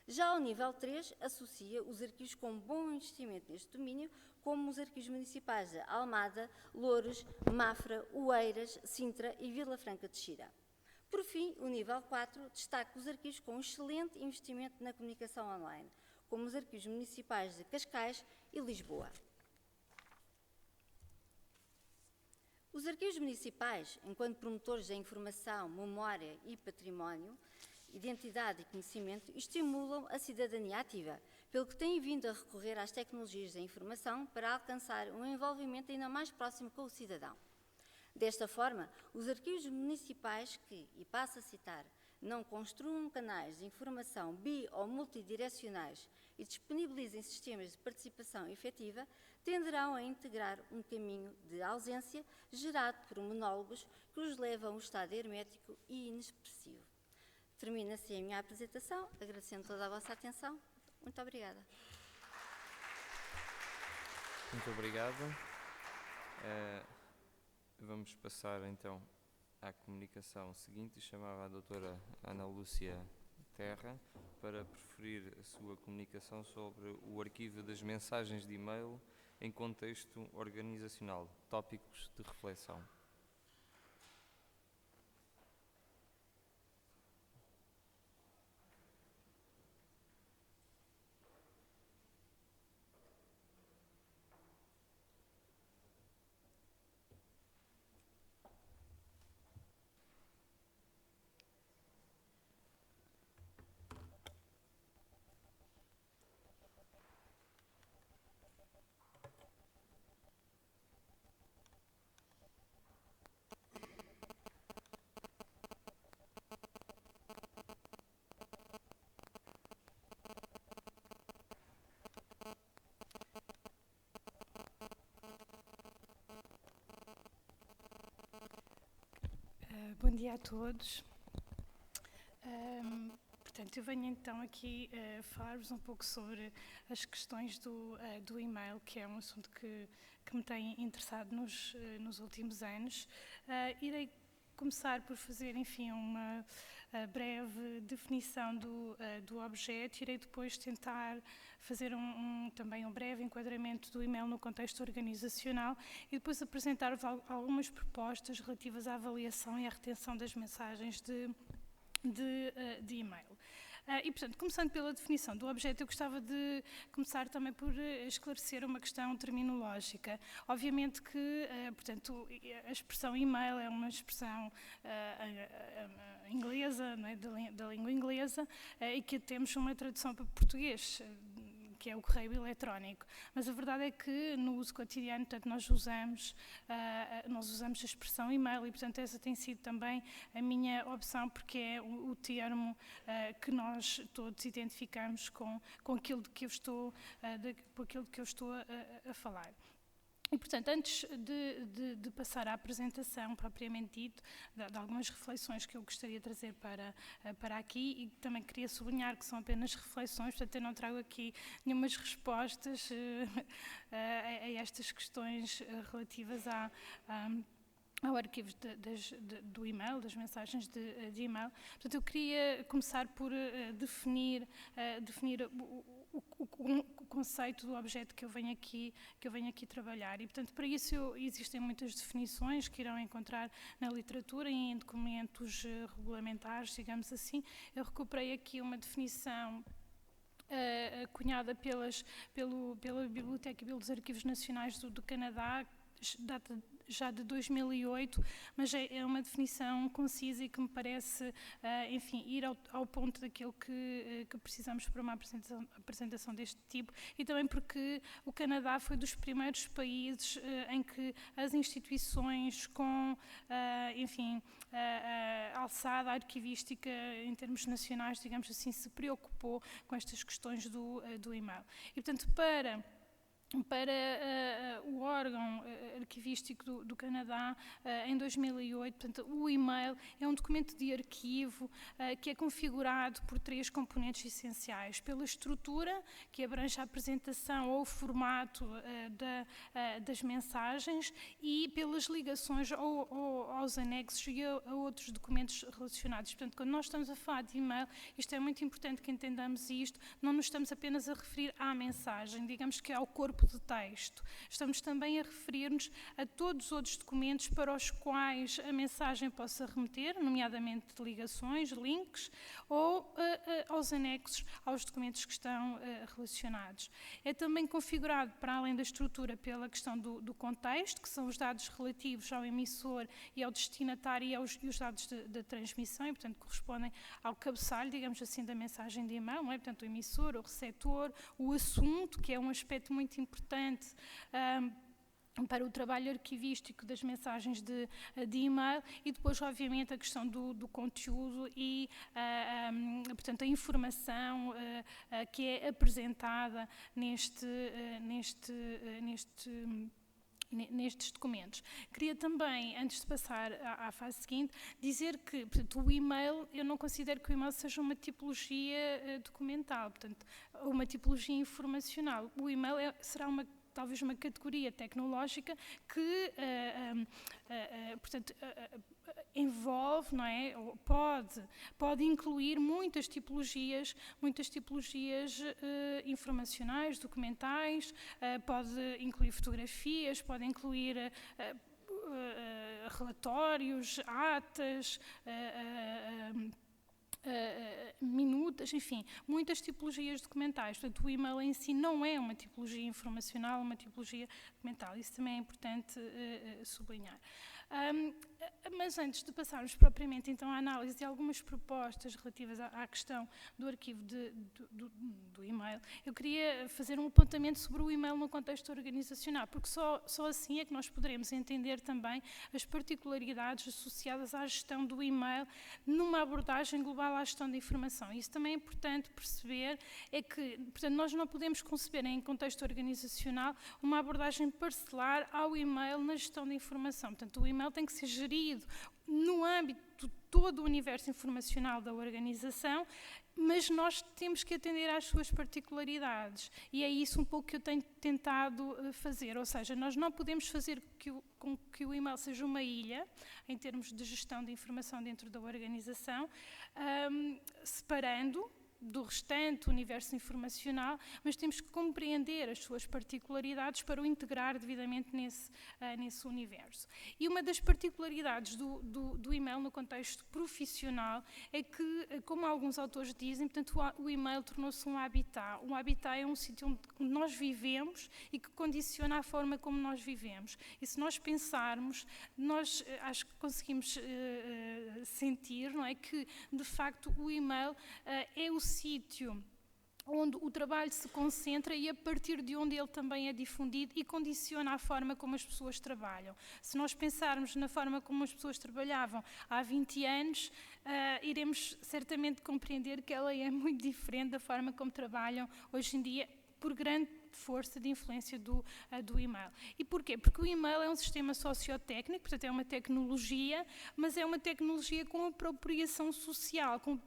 Já o nível 3 associa os arquivos com bom investimento neste domínio, como os arquivos municipais de Almada, Louros, Mafra, Oeiras, Sintra e Vila Franca de Xira. Por fim, o nível 4 destaca os arquivos com excelente investimento na comunicação online, como os arquivos municipais de Cascais e Lisboa. Os arquivos municipais, enquanto promotores da informação, memória e património, identidade e conhecimento, estimulam a cidadania ativa, pelo que têm vindo a recorrer às tecnologias da informação para alcançar um envolvimento ainda mais próximo com o cidadão. Desta forma, os arquivos municipais que, e passo a citar, não construam canais de informação bi- ou multidirecionais e disponibilizem sistemas de participação efetiva, tenderão a integrar um caminho de ausência gerado por monólogos que os levam a um estado hermético e inexpressivo. Termina assim a minha apresentação, agradecendo toda a vossa atenção. Muito obrigada. Muito obrigado. Vamos passar então à comunicação seguinte. Chamava a doutora Ana Lúcia Terra para preferir a sua comunicação sobre o arquivo das mensagens de e-mail em contexto organizacional, tópicos de reflexão. Bom dia a todos. Portanto, eu venho então aqui falar-vos um pouco sobre as questões do e-mail, que é um assunto que me tem interessado nos últimos anos. Irei começar por fazer, enfim, uma breve definição do objeto. Irei depois tentar fazer também um breve enquadramento do e-mail no contexto organizacional e depois apresentar-vos algumas propostas relativas à avaliação e à retenção das mensagens de e-mail. E, portanto, começando pela definição do objeto, eu gostava de começar também por esclarecer uma questão terminológica. Obviamente que, portanto, a expressão e-mail é uma expressão inglesa, não é? da língua inglesa, e que temos uma tradução para português, que é o correio eletrónico. Mas a verdade é que no uso cotidiano, portanto, nós usamos a expressão e-mail e, portanto, essa tem sido também a minha opção, porque é o termo que nós todos identificamos com aquilo de que eu estou, a falar. E, portanto, antes de passar à apresentação propriamente dito, de algumas reflexões que eu gostaria de trazer para aqui, e também queria sublinhar que são apenas reflexões, portanto, eu não trago aqui nenhumas respostas a estas questões relativas ao arquivo do e-mail, das mensagens de e-mail. Portanto, eu queria começar por definir o conceito do objeto que eu venho aqui trabalhar. E, portanto, para isso existem muitas definições que irão encontrar na literatura e em documentos regulamentares, digamos assim. Eu recuperei aqui uma definição cunhada pela Biblioteca e pelos Arquivos Nacionais do Canadá, data já de 2008, mas é uma definição concisa e que me parece, enfim, ir ao ponto daquilo que precisamos para uma apresentação deste tipo, e também porque o Canadá foi dos primeiros países em que as instituições com, enfim, alçada arquivística em termos nacionais, digamos assim, se preocupou com estas questões do e-mail. E, portanto, para o órgão arquivístico do Canadá, em 2008, portanto, o e-mail é um documento de arquivo que é configurado por 3 componentes essenciais: pela estrutura, que abrange a apresentação ou o formato das mensagens, e pelas ligações ou aos anexos e a outros documentos relacionados. Portanto, quando nós estamos a falar de e-mail, isto é muito importante que entendamos isto, não nos estamos apenas a referir à mensagem, digamos que ao corpo de texto. Estamos também a referir-nos a todos os outros documentos para os quais a mensagem possa remeter, nomeadamente ligações, links, ou aos anexos aos documentos que estão relacionados. É também configurado, para além da estrutura, pela questão do contexto, que são os dados relativos ao emissor e ao destinatário e os dados da transmissão, e, portanto, correspondem ao cabeçalho, digamos assim, da mensagem de e-mail, não é? Portanto, o emissor, o receptor, o assunto, que é um aspecto muito importante para o trabalho arquivístico das mensagens de e-mail, e depois, obviamente, a questão do conteúdo e, portanto, a informação que é apresentada nestes documentos. Queria também, antes de passar à fase seguinte, dizer que, portanto, o e-mail, eu não considero que o e-mail seja uma tipologia documental, portanto, uma tipologia informacional. O e-mail será talvez uma categoria tecnológica que, portanto, envolve, não é? Pode incluir muitas tipologias informacionais, documentais, pode incluir fotografias, pode incluir relatórios, atas, minutas, enfim, muitas tipologias documentais. Portanto, o e-mail em si não é uma tipologia informacional, é uma tipologia documental. Isso também é importante sublinhar. Mas antes de passarmos propriamente então à análise de algumas propostas relativas à questão do arquivo do e-mail, eu queria fazer um apontamento sobre o e-mail no contexto organizacional, porque só assim é que nós poderemos entender também as particularidades associadas à gestão do e-mail numa abordagem global à gestão da informação. Isso também é importante perceber, é que, portanto, nós não podemos conceber em contexto organizacional uma abordagem parcelar ao e-mail na gestão da informação. Portanto, o e-mail tem que ser gerido no âmbito de todo o universo informacional da organização, mas nós temos que atender às suas particularidades, e é isso um pouco que eu tenho tentado fazer, ou seja, nós não podemos fazer com que o e-mail seja uma ilha, em termos de gestão de informação dentro da organização, separando do restante universo informacional, mas temos que compreender as suas particularidades para o integrar devidamente nesse universo. E uma das particularidades do e-mail no contexto profissional é que, como alguns autores dizem, portanto, o e-mail tornou-se um habitat. Um habitat é um sítio onde nós vivemos e que condiciona a forma como nós vivemos. E se nós pensarmos, nós acho que conseguimos sentir, não é, que de facto o e-mail é o sítio onde o trabalho se concentra e a partir de onde ele também é difundido e condiciona a forma como as pessoas trabalham. Se nós pensarmos na forma como as pessoas trabalhavam há 20 anos, iremos certamente compreender que ela é muito diferente da forma como trabalham hoje em dia, por grande força de influência do e-mail. E porquê? Porque o e-mail é um sistema sociotécnico, portanto é uma tecnologia, mas é uma tecnologia com apropriação social, com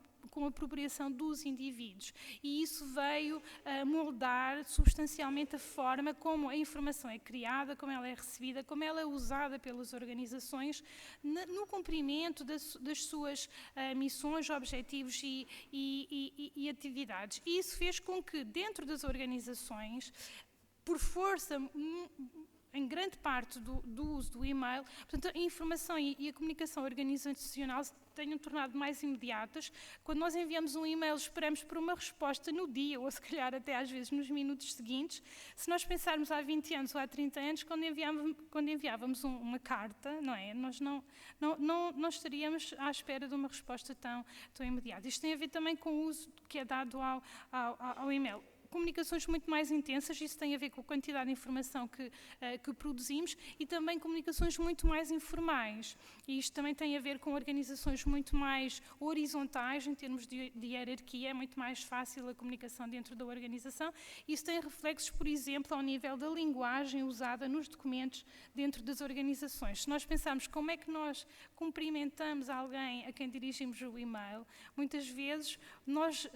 a apropriação dos indivíduos. E isso veio moldar substancialmente a forma como a informação é criada, como ela é recebida, como ela é usada pelas organizações no cumprimento das suas missões, objetivos e atividades. E isso fez com que, dentro das organizações, por força em grande parte do uso do e-mail, portanto, a informação e a comunicação organizacional se tenham tornado mais imediatas. Quando nós enviamos um e-mail, esperamos por uma resposta no dia, ou se calhar até às vezes nos minutos seguintes. Se nós pensarmos há 20 anos ou há 30 anos, quando enviávamos uma carta, não é? Nós não estaríamos à espera de uma resposta tão imediata. Isto tem a ver também com o uso que é dado ao e-mail. Comunicações muito mais intensas, isso tem a ver com a quantidade de informação que produzimos, e também comunicações muito mais informais. E isto também tem a ver com organizações muito mais horizontais, em termos de hierarquia, é muito mais fácil a comunicação dentro da organização. Isso tem reflexos, por exemplo, ao nível da linguagem usada nos documentos dentro das organizações. Se nós pensarmos como é que nós cumprimentamos alguém a quem dirigimos o e-mail, muitas vezes nós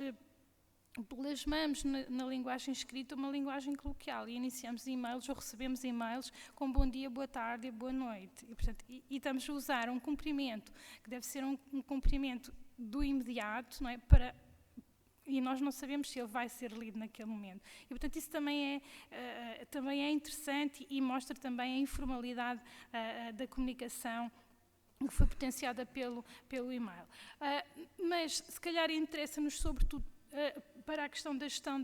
plasmamos na linguagem escrita uma linguagem coloquial e iniciamos e-mails ou recebemos e-mails com bom dia, boa tarde e boa noite. E, portanto, estamos a usar um cumprimento que deve ser um cumprimento do imediato, não é? E nós não sabemos se ele vai ser lido naquele momento. E, portanto, isso também é interessante e mostra também a informalidade da comunicação que foi potenciada pelo e-mail. Mas, se calhar, interessa-nos, sobretudo, para a questão da gestão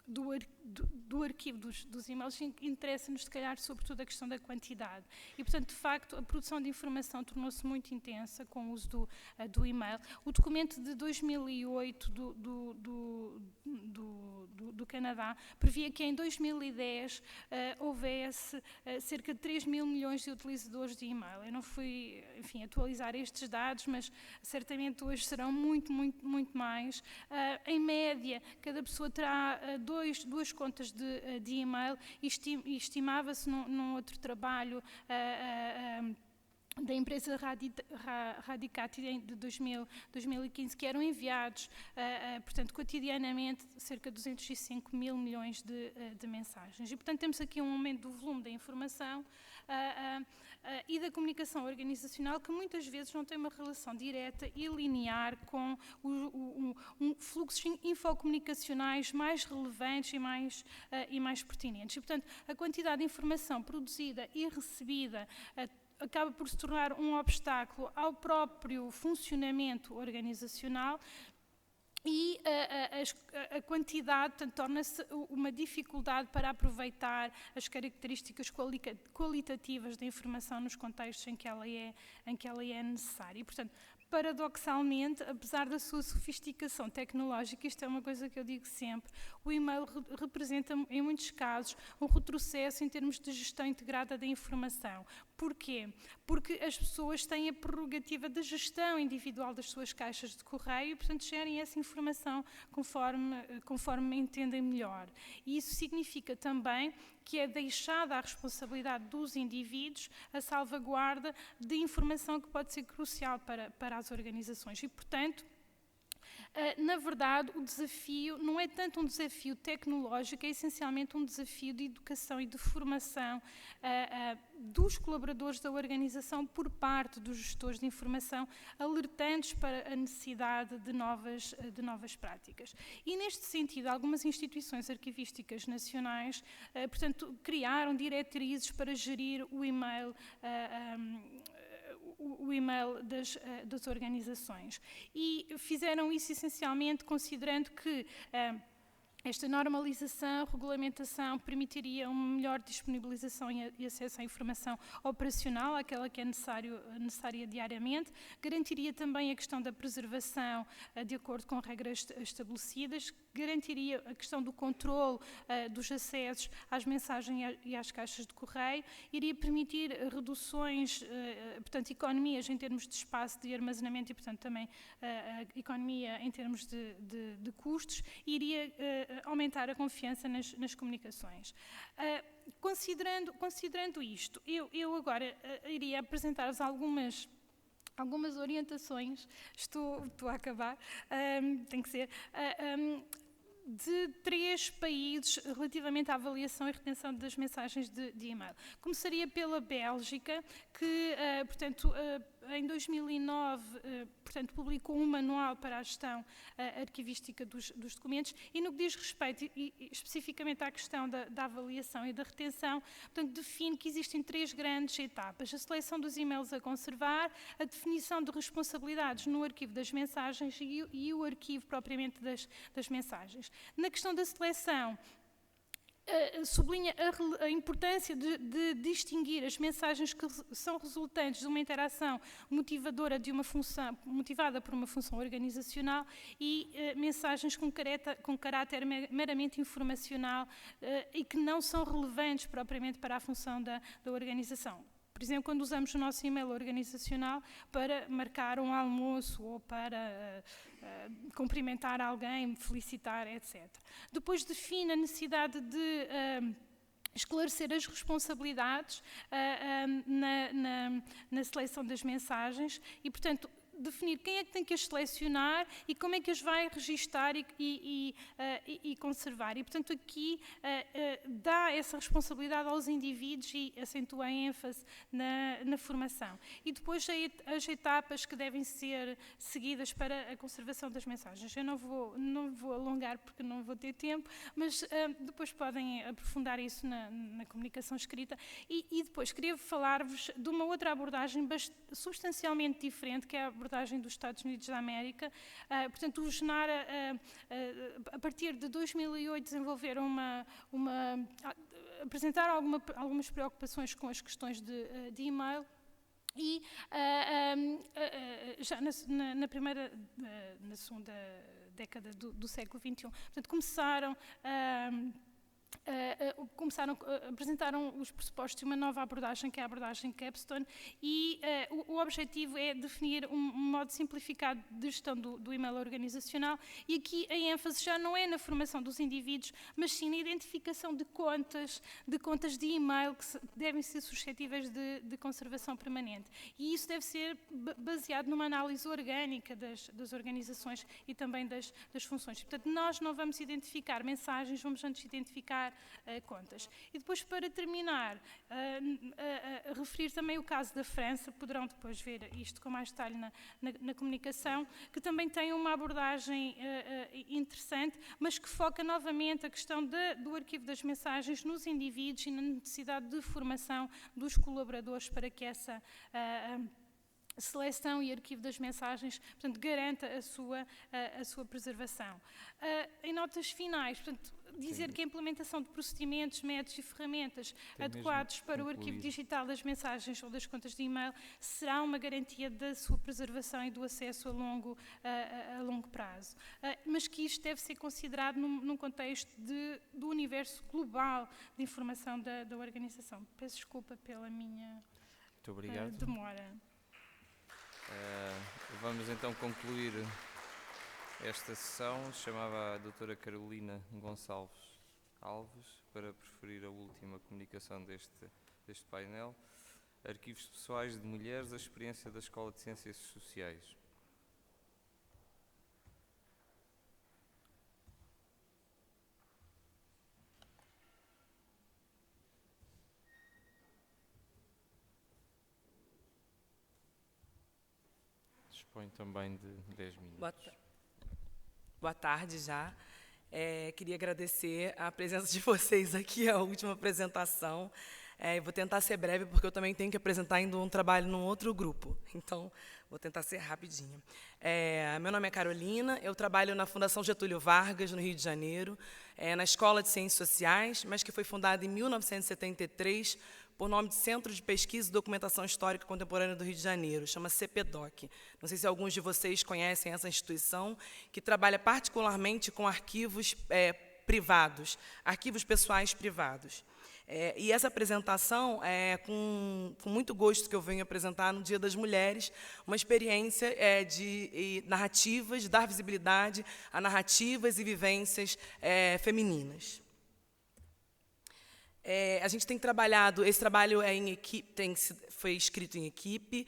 do arquivo dos e-mails, interessa-nos, se calhar, sobretudo a questão da quantidade. E, portanto, de facto, a produção de informação tornou-se muito intensa com o uso do e-mail. O documento de 2008 do Canadá previa que em 2010 houvesse cerca de 3 mil milhões de utilizadores de e-mail. Eu não fui, enfim, atualizar estes dados, mas certamente hoje serão muito, muito, muito mais. Em média, cada pessoa terá duas contas de e-mail e estimava-se num outro trabalho da empresa Radicati de 2015, que eram enviados, portanto, cotidianamente, cerca de 205 mil milhões de mensagens. E, portanto, temos aqui um aumento do volume da informação e da comunicação organizacional que muitas vezes não tem uma relação direta e linear com fluxos infocomunicacionais mais relevantes e mais pertinentes. E, portanto, a quantidade de informação produzida e recebida acaba por se tornar um obstáculo ao próprio funcionamento organizacional e a quantidade, portanto, torna-se uma dificuldade para aproveitar as características qualitativas da informação nos contextos em que ela é necessária. E, portanto, paradoxalmente, apesar da sua sofisticação tecnológica, isto é uma coisa que eu digo sempre, o e-mail representa, em muitos casos, um retrocesso em termos de gestão integrada da informação. Porquê? Porque as pessoas têm a prerrogativa de gestão individual das suas caixas de correio e, portanto, gerem essa informação conforme entendem melhor. E isso significa também que é deixada a responsabilidade dos indivíduos a salvaguarda de informação que pode ser crucial para as organizações. E, portanto, Na verdade, o desafio não é tanto um desafio tecnológico, é essencialmente um desafio de educação e de formação dos colaboradores da organização por parte dos gestores de informação, alertando-os para a necessidade de novas práticas. E, neste sentido, algumas instituições arquivísticas nacionais, portanto, criaram diretrizes para gerir o e-mail das organizações. E fizeram isso essencialmente considerando que esta normalização, regulamentação, permitiria uma melhor disponibilização e acesso à informação operacional, aquela que é necessária diariamente, garantiria também a questão da preservação de acordo com regras estabelecidas, garantiria a questão do controle dos acessos às mensagens e às caixas de correio, iria permitir reduções, portanto, economias em termos de espaço de armazenamento e, portanto, também economia em termos de custos, e iria aumentar a confiança nas comunicações. Considerando isto, eu agora iria apresentar-vos algumas orientações, estou a acabar, tem que ser, de 3 países relativamente à avaliação e retenção das mensagens de e-mail. Começaria pela Bélgica, que, portanto, em 2009, portanto, publicou um manual para a gestão arquivística dos documentos, e no que diz respeito especificamente à questão da avaliação e da retenção, portanto, define que existem 3 grandes etapas: a seleção dos e-mails a conservar, a definição de responsabilidades no arquivo das mensagens e o arquivo propriamente das mensagens. Na questão da seleção, sublinha a importância de distinguir as mensagens que são resultantes de uma interação motivadora motivada por uma função organizacional e mensagens com caráter meramente informacional e que não são relevantes propriamente para a função da organização. Por exemplo, quando usamos o nosso e-mail organizacional para marcar um almoço ou para cumprimentar alguém, felicitar, etc. Depois define a necessidade de esclarecer as responsabilidades na seleção das mensagens e, portanto, definir quem é que tem que as selecionar e como é que as vai registar e conservar. E, portanto, aqui dá essa responsabilidade aos indivíduos e acentua a ênfase na formação. E depois as etapas que devem ser seguidas para a conservação das mensagens. Eu não vou alongar porque não vou ter tempo, mas depois podem aprofundar isso na comunicação escrita. E depois queria falar-vos de uma outra abordagem substancialmente diferente, que é a abordagem dos Estados Unidos da América. Portanto, o Genara, a partir de 2008, desenvolveram apresentaram algumas preocupações com as questões de e-mail. E já na segunda década do século XXI, portanto, apresentaram os pressupostos de uma nova abordagem, que é a abordagem Capstone, e o objetivo é definir um modo simplificado de gestão do e-mail organizacional, e aqui a ênfase já não é na formação dos indivíduos, mas sim na identificação de contas de e-mail que devem ser suscetíveis de conservação permanente. E isso deve ser baseado numa análise orgânica das organizações e também das funções. Portanto, nós não vamos identificar mensagens, vamos antes identificar contas. E depois, para terminar, referir também o caso da França, poderão depois ver isto com mais detalhe na comunicação, que também tem uma abordagem interessante, mas que foca novamente a questão do arquivo das mensagens nos indivíduos e na necessidade de formação dos colaboradores para que essa seleção e arquivo das mensagens, portanto, garanta a sua preservação. Em notas finais, portanto, dizer que a implementação de procedimentos, métodos e ferramentas adequados para o arquivo digital das mensagens ou das contas de e-mail será uma garantia da sua preservação e do acesso a longo prazo. Mas que isto deve ser considerado num contexto do universo global de informação da organização. Peço desculpa pela minha demora. Vamos então concluir esta sessão. Chamava a doutora Carolina Gonçalves Alves para preferir a última comunicação deste painel. Arquivos pessoais de mulheres, a experiência da Escola de Ciências Sociais. Dispõe também de 10 minutos. Boa tarde já. Queria agradecer a presença de vocês aqui, a última apresentação. Eu vou tentar ser breve, porque eu também tenho que apresentar ainda um trabalho num outro grupo. Então, vou tentar ser rapidinho. Meu nome é Carolina, eu trabalho na Fundação Getúlio Vargas, no Rio de Janeiro, na Escola de Ciências Sociais, mas que foi fundada em 1973 por nome de Centro de Pesquisa e Documentação Histórica Contemporânea do Rio de Janeiro, chama CPDOC. Não sei se alguns de vocês conhecem essa instituição, que trabalha particularmente com arquivos privados, arquivos pessoais privados. E essa apresentação é com muito gosto que eu venho apresentar no Dia das Mulheres, uma experiência de narrativas, dar visibilidade a narrativas e vivências femininas. A gente tem trabalhado, esse trabalho em equipe, foi escrito em equipe,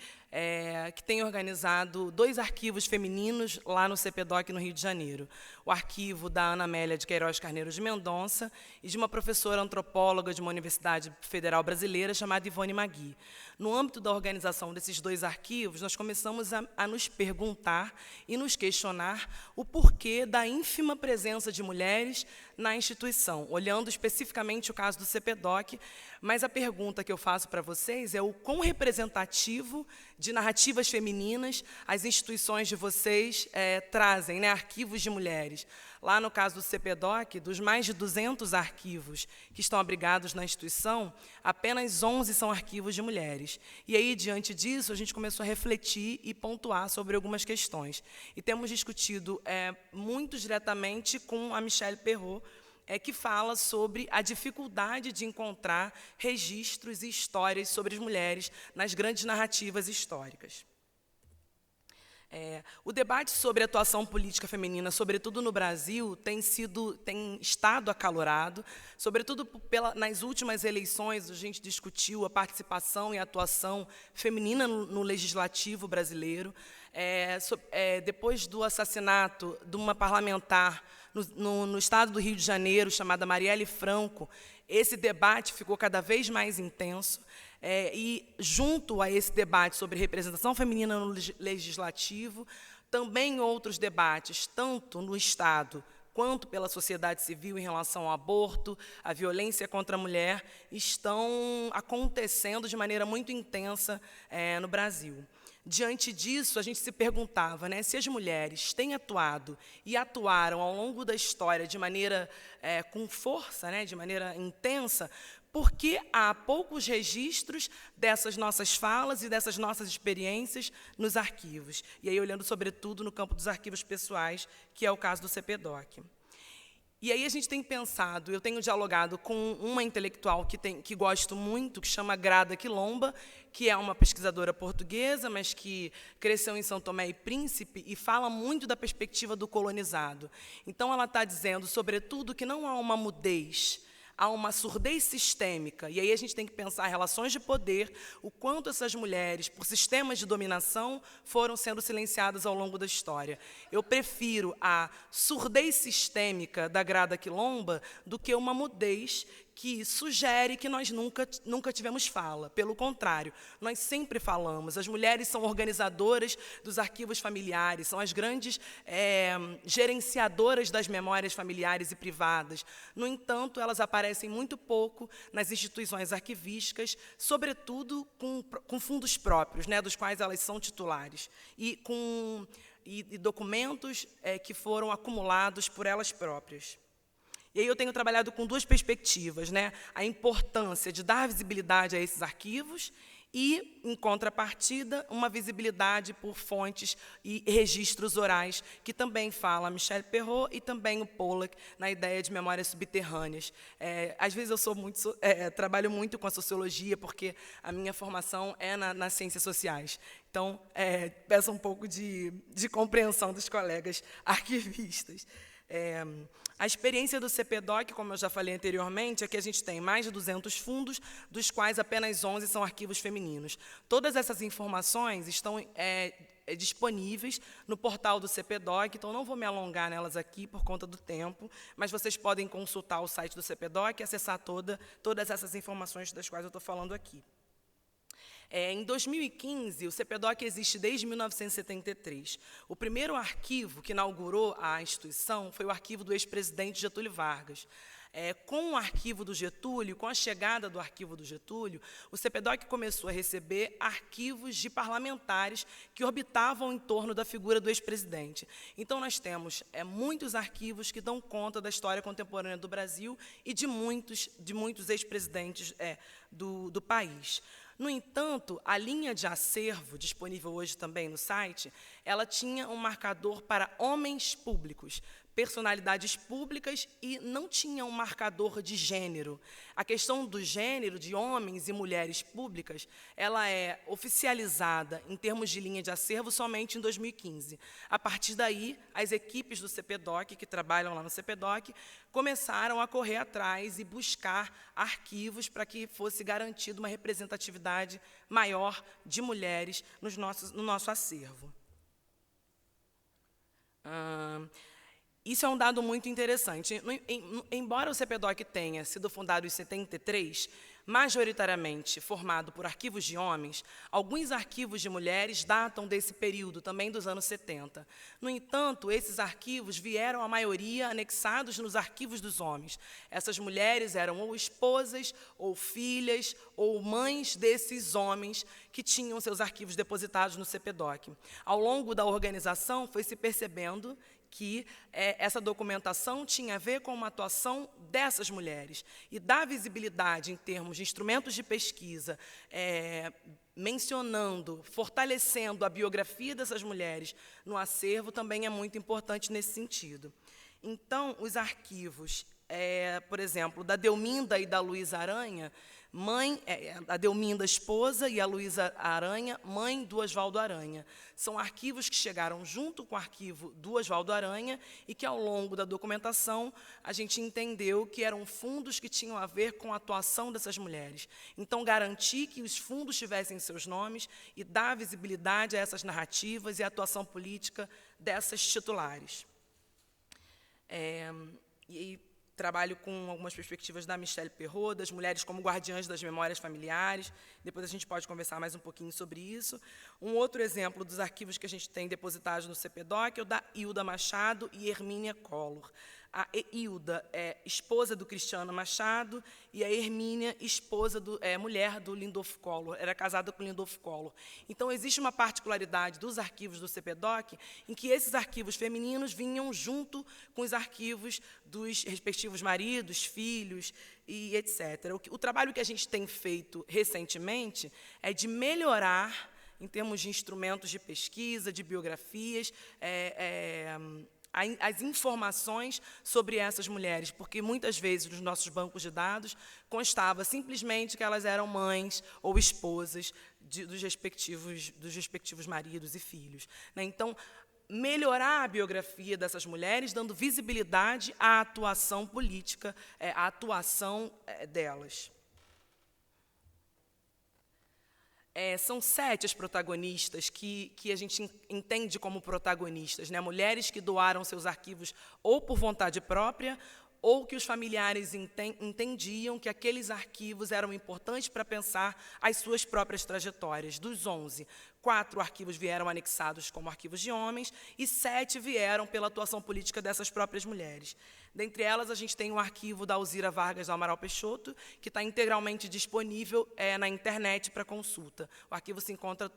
que tem organizado 2 arquivos femininos lá no CPDOC, no Rio de Janeiro. O arquivo da Ana Amélia de Queiroz Carneiro de Mendonça e de uma professora antropóloga de uma universidade federal brasileira chamada Ivone Magui. No âmbito da organização desses 2 arquivos, nós começamos a nos perguntar e nos questionar o porquê da ínfima presença de mulheres na instituição, olhando especificamente o caso do CPDOC, mas a pergunta que eu faço para vocês é o quão representativo de narrativas femininas as instituições de vocês trazem, né, arquivos de mulheres. Lá no caso do CPDOC, dos mais de 200 arquivos que estão abrigados na instituição, apenas 11 são arquivos de mulheres. E aí, diante disso, a gente começou a refletir e pontuar sobre algumas questões. E temos discutido muito diretamente com a Michelle Perrot, que fala sobre a dificuldade de encontrar registros e histórias sobre as mulheres nas grandes narrativas históricas. O debate sobre a atuação política feminina, sobretudo no Brasil, tem estado acalorado, sobretudo nas últimas eleições, a gente discutiu a participação e a atuação feminina no legislativo brasileiro. Depois do assassinato de uma parlamentar no estado do Rio de Janeiro, chamada Marielle Franco, esse debate ficou cada vez mais intenso. E, junto a esse debate sobre representação feminina no legislativo, também outros debates, tanto no Estado quanto pela sociedade civil em relação ao aborto, à violência contra a mulher, estão acontecendo de maneira muito intensa no Brasil. Diante disso, a gente se perguntava, né, se as mulheres têm atuado e atuaram ao longo da história de maneira com força, né, de maneira intensa, porque há poucos registros dessas nossas falas e dessas nossas experiências nos arquivos. E aí, olhando, sobretudo, no campo dos arquivos pessoais, que é o caso do CPDOC. E aí a gente tem pensado, eu tenho dialogado com uma intelectual que gosto muito, que chama Grada Quilomba, que é uma pesquisadora portuguesa, mas que cresceu em São Tomé e Príncipe e fala muito da perspectiva do colonizado. Então, ela está dizendo, sobretudo, que não há uma mudez, há uma surdez sistêmica, e aí a gente tem que pensar relações de poder, o quanto essas mulheres, por sistemas de dominação, foram sendo silenciadas ao longo da história. Eu prefiro a surdez sistêmica da Grada Quilomba do que uma mudez que sugere que nós nunca tivemos fala. Pelo contrário, nós sempre falamos. As mulheres são organizadoras dos arquivos familiares, são as grandes gerenciadoras das memórias familiares e privadas. No entanto, elas aparecem muito pouco nas instituições arquivísticas, sobretudo com fundos próprios, né, dos quais elas são titulares, e documentos que foram acumulados por elas próprias. E aí eu tenho trabalhado com 2 perspectivas, né? A importância de dar visibilidade a esses arquivos e, em contrapartida, uma visibilidade por fontes e registros orais, que também fala a Michelle Perrot e também o Pollack, na ideia de memórias subterrâneas. Às vezes eu trabalho muito com a sociologia, porque a minha formação é nas ciências sociais. Então, peço um pouco de compreensão dos colegas arquivistas. A experiência do CPDOC, como eu já falei anteriormente, é que a gente tem mais de 200 fundos, dos quais apenas 11 são arquivos femininos. Todas essas informações estão disponíveis no portal do CPDOC, então não vou me alongar nelas aqui por conta do tempo, mas vocês podem consultar o site do CPDOC e acessar todas essas informações das quais eu estou falando aqui. Em 2015, o CPDOC existe desde 1973. O primeiro arquivo que inaugurou a instituição foi o arquivo do ex-presidente Getúlio Vargas. Com o arquivo do Getúlio, com a chegada do arquivo do Getúlio, o CPDOC começou a receber arquivos de parlamentares que orbitavam em torno da figura do ex-presidente. Então, nós temos muitos arquivos que dão conta da história contemporânea do Brasil e de muitos ex-presidentes do país. No entanto, a linha de acervo, disponível hoje também no site, ela tinha um marcador para homens públicos, personalidades públicas, e não tinha um marcador de gênero. A questão do gênero, de homens e mulheres públicas, ela é oficializada em termos de linha de acervo somente em 2015. A partir daí, as equipes do CPDOC, que trabalham lá no CPDOC, começaram a correr atrás e buscar arquivos para que fosse garantida uma representatividade maior de mulheres no nosso acervo. Isso é um dado muito interessante. Embora o CPDOC tenha sido fundado em 73, majoritariamente formado por arquivos de homens, alguns arquivos de mulheres datam desse período, também dos anos 70. No entanto, esses arquivos vieram, a maioria, anexados nos arquivos dos homens. Essas mulheres eram ou esposas, ou filhas, ou mães desses homens que tinham seus arquivos depositados no CPDOC. Ao longo da organização, foi se percebendo que essa documentação tinha a ver com uma atuação dessas mulheres e dar visibilidade em termos de instrumentos de pesquisa, mencionando, fortalecendo a biografia dessas mulheres no acervo, também é muito importante nesse sentido. Então, os arquivos, por exemplo, da Delminda e da Luísa Aranha, a Delminda, esposa, e a Luísa Aranha, mãe do Oswaldo Aranha. São arquivos que chegaram junto com o arquivo do Oswaldo Aranha e que, ao longo da documentação, a gente entendeu que eram fundos que tinham a ver com a atuação dessas mulheres. Então, garantir que os fundos tivessem seus nomes e dar visibilidade a essas narrativas e a atuação política dessas titulares. Trabalho com algumas perspectivas da Michelle Perrot, das mulheres como guardiãs das memórias familiares. Depois a gente pode conversar mais um pouquinho sobre isso. Um outro exemplo dos arquivos que a gente tem depositados no CPDOC é o da Hilda Machado e Hermínia Collor. A Hilda é esposa do Cristiano Machado e a Hermínia, mulher do Lindolfo Collor, era casada com Lindolfo Collor. Então, existe uma particularidade dos arquivos do CPDOC em que esses arquivos femininos vinham junto com os arquivos dos respectivos maridos, filhos e etc. O trabalho que a gente tem feito recentemente é de melhorar, em termos de instrumentos de pesquisa, de biografias, as informações sobre essas mulheres, porque muitas vezes nos nossos bancos de dados constava simplesmente que elas eram mães ou esposas dos respectivos maridos e filhos. Então, melhorar a biografia dessas mulheres, dando visibilidade à atuação política, à atuação delas. São 7 as protagonistas que a gente entende como protagonistas, né? Mulheres que doaram seus arquivos ou por vontade própria, ou que os familiares entendiam que aqueles arquivos eram importantes para pensar as suas próprias trajetórias. Dos 11, 4 arquivos vieram anexados como arquivos de homens e 7 vieram pela atuação política dessas próprias mulheres. Dentre elas, a gente tem o arquivo da Alzira Vargas do Amaral Peixoto, que está integralmente disponível na internet para consulta. O arquivo se encontra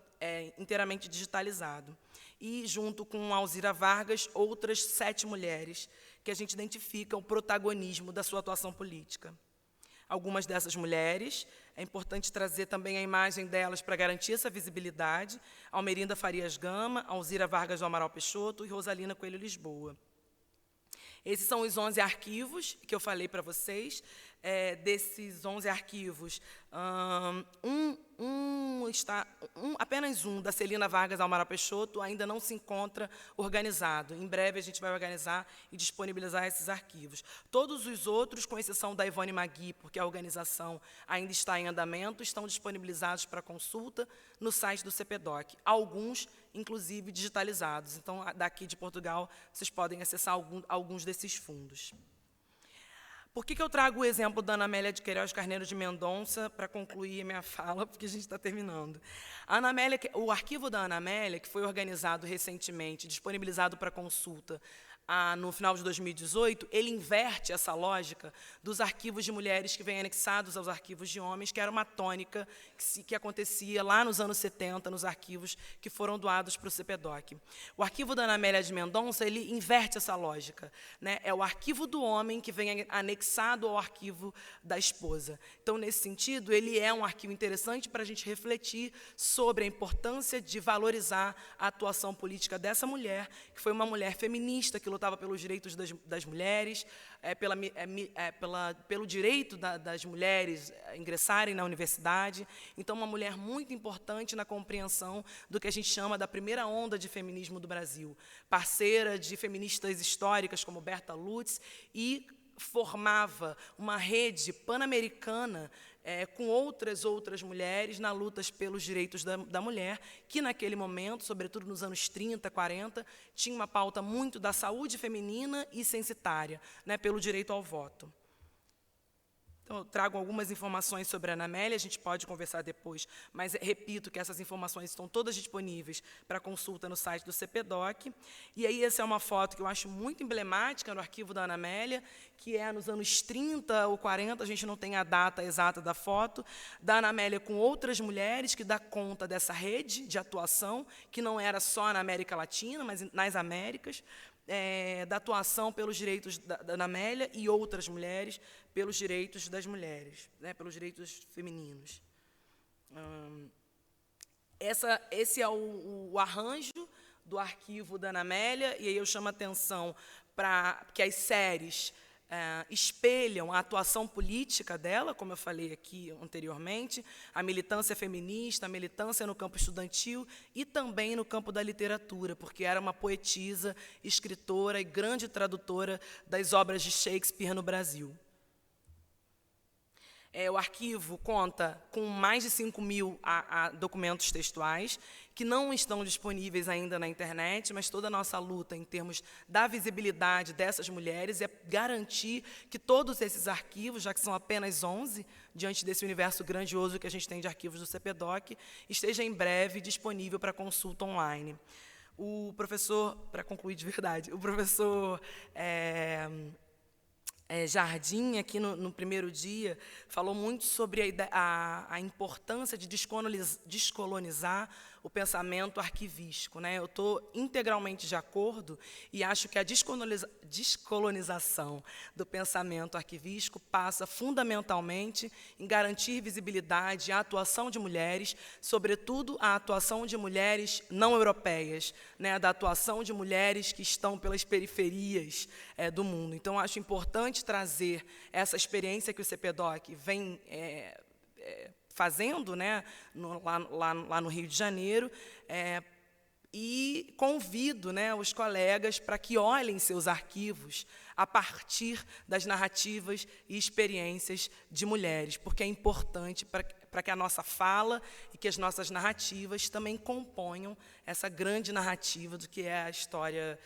inteiramente digitalizado. E, junto com a Alzira Vargas, outras 7 mulheres que a gente identifica o protagonismo da sua atuação política. Algumas dessas mulheres, é importante trazer também a imagem delas para garantir essa visibilidade: Almerinda Farias Gama, Alzira Vargas do Amaral Peixoto e Rosalina Coelho Lisboa. Esses são os 11 arquivos que eu falei para vocês. Desses 11 arquivos, apenas um, da Celina Vargas do Amaral Peixoto, ainda não se encontra organizado. Em breve a gente vai organizar e disponibilizar esses arquivos. Todos os outros, com exceção da Ivone Magui, porque a organização ainda está em andamento, estão disponibilizados para consulta no site do CPDOC. Alguns, inclusive, digitalizados. Então, daqui de Portugal, vocês podem acessar alguns desses fundos. Por que eu trago o exemplo da Ana Amélia de Queiroz Carneiro de Mendonça para concluir a minha fala, porque a gente está terminando? A Ana Amélia, o arquivo da Ana Amélia, que foi organizado recentemente, disponibilizado para consulta no final de 2018, ele inverte essa lógica dos arquivos de mulheres que vêm anexados aos arquivos de homens, que era uma tônica que acontecia lá nos anos 70, nos arquivos que foram doados para o CPDOC. O arquivo da Ana Amélia de Mendonça, ele inverte essa lógica, né? É o arquivo do homem que vem anexado ao arquivo da esposa. Então, nesse sentido, ele é um arquivo interessante para a gente refletir sobre a importância de valorizar a atuação política dessa mulher, que foi uma mulher feminista, que lutava pelos direitos das mulheres, pelo direito das mulheres ingressarem na universidade. Então, uma mulher muito importante na compreensão do que a gente chama da primeira onda de feminismo do Brasil, parceira de feministas históricas como Berta Lutz, e formava uma rede pan-americana com outras mulheres na luta pelos direitos da mulher, que naquele momento, sobretudo nos anos 30, 40, tinha uma pauta muito da saúde feminina e censitária, né, pelo direito ao voto. Então, eu trago algumas informações sobre a Ana Amélia, a gente pode conversar depois, mas repito que essas informações estão todas disponíveis para consulta no site do CPDOC. E aí, essa é uma foto que eu acho muito emblemática no arquivo da Ana Amélia, que é nos anos 30 ou 40, a gente não tem a data exata da foto, da Ana Amélia com outras mulheres, que dá conta dessa rede de atuação, que não era só na América Latina, mas nas Américas, da atuação pelos direitos da Ana Amélia e outras mulheres, pelos direitos das mulheres, né, pelos direitos femininos. Esse é o arranjo do arquivo da Ana Amélia, e aí eu chamo a atenção para que as séries espelham a atuação política dela, como eu falei aqui anteriormente, a militância feminista, a militância no campo estudantil e também no campo da literatura, porque era uma poetisa, escritora e grande tradutora das obras de Shakespeare no Brasil. O arquivo conta com mais de 5.000 documentos textuais, que não estão disponíveis ainda na internet, mas toda a nossa luta em termos da visibilidade dessas mulheres é garantir que todos esses arquivos, já que são apenas 11, diante desse universo grandioso que a gente tem de arquivos do CPDOC, esteja em breve disponível para consulta online. O professor, para concluir de verdade, o professor Jardim, aqui no primeiro dia, falou muito sobre a importância de descolonizar o pensamento arquivístico, né? Eu estou integralmente de acordo e acho que a descolonização do pensamento arquivístico passa fundamentalmente em garantir visibilidade à atuação de mulheres, sobretudo a atuação de mulheres não europeias, né? Da atuação de mulheres que estão pelas periferias do mundo. Então, acho importante trazer essa experiência que o CPDOC vem fazendo, né, lá no Rio de Janeiro, e convido, né, os colegas para que olhem seus arquivos a partir das narrativas e experiências de mulheres, porque é importante para que a nossa fala e que as nossas narrativas também componham essa grande narrativa do que é a história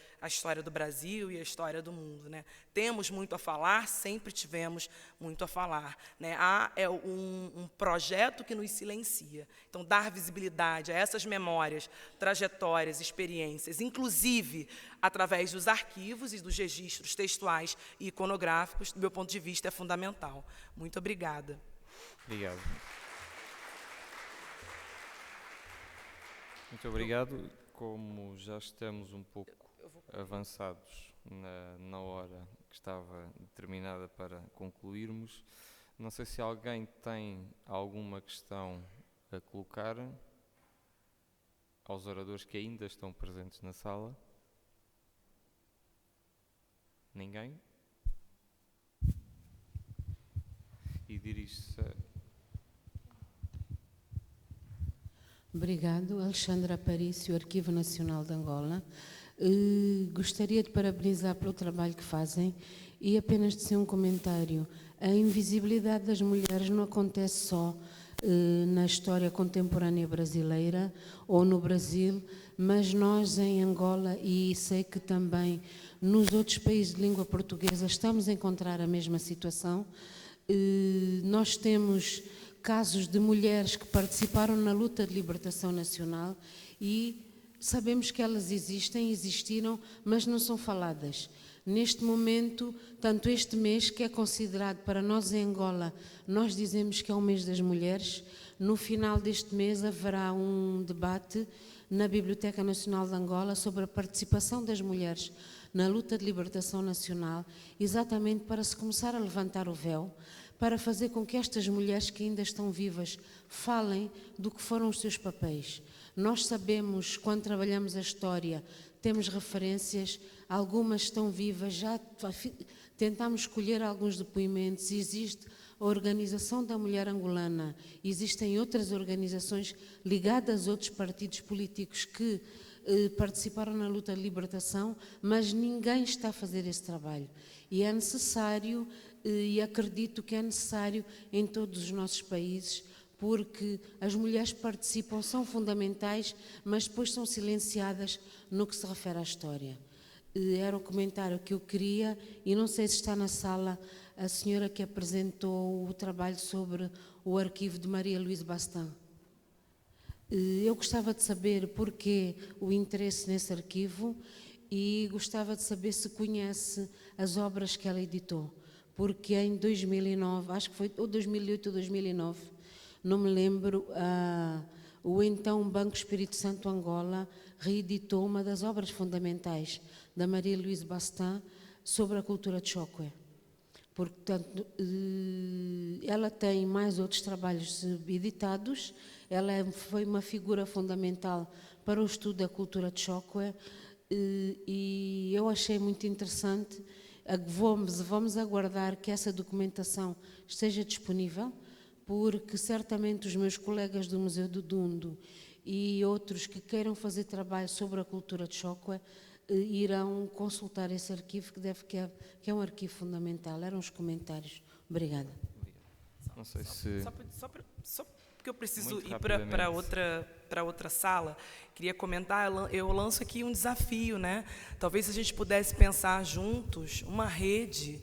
do Brasil e a história do mundo, né? Temos muito a falar, sempre tivemos muito a falar, né? Há um projeto que nos silencia. Então, dar visibilidade a essas memórias, trajetórias, experiências, inclusive através dos arquivos e dos registros textuais e iconográficos, do meu ponto de vista, é fundamental. Muito obrigada. Obrigado. Muito obrigado. Como já estamos um pouco avançados na hora que estava determinada para concluirmos, não sei se alguém tem alguma questão a colocar aos oradores que ainda estão presentes na sala. Ninguém? E dirige-se a... Obrigado, Alexandra Aparício, Arquivo Nacional de Angola. Gostaria de parabenizar pelo trabalho que fazem e apenas dizer um comentário. A invisibilidade das mulheres não acontece só na história contemporânea brasileira ou no Brasil, mas nós em Angola, e sei que também nos outros países de língua portuguesa estamos a encontrar a mesma situação. Nós temos casos de mulheres que participaram na luta de libertação nacional e sabemos que elas existiram, mas não são faladas. Neste momento, tanto este mês, que é considerado para nós em Angola, nós dizemos que é o mês das mulheres, no final deste mês haverá um debate na Biblioteca Nacional de Angola sobre a participação das mulheres na luta de libertação nacional, exatamente para se começar a levantar o véu, para fazer com que estas mulheres que ainda estão vivas falem do que foram os seus papéis. Nós sabemos, quando trabalhamos a história, temos referências, algumas estão vivas, já tentámos escolher alguns depoimentos, existe a Organização da Mulher Angolana, existem outras organizações ligadas a outros partidos políticos que participaram na luta de libertação, mas ninguém está a fazer esse trabalho. E é necessário, e acredito que é necessário em todos os nossos países, porque as mulheres participam, são fundamentais, mas depois são silenciadas no que se refere à história. Era o comentário que eu queria, e não sei se está na sala a senhora que apresentou o trabalho sobre o arquivo de Maria Luísa Bastin. Eu gostava de saber porquê o interesse nesse arquivo e gostava de saber se conhece as obras que ela editou, porque em 2009, acho que foi ou 2008 ou 2009, não me lembro, o então Banco Espírito Santo Angola reeditou uma das obras fundamentais da Maria Luísa Bastin sobre a cultura Chokwe. Portanto, ela tem mais outros trabalhos editados, ela foi uma figura fundamental para o estudo da cultura Chokwe e eu achei muito interessante. Vamos aguardar que essa documentação esteja disponível, porque certamente os meus colegas do Museu do Dundo e outros que queiram fazer trabalho sobre a cultura Chokwe irão consultar esse arquivo, que é um arquivo fundamental. Eram os comentários. Obrigada. Não sei se... Só porque eu preciso ir para outra sala, queria comentar, eu lanço aqui um desafio, né? Talvez se a gente pudesse pensar juntos uma rede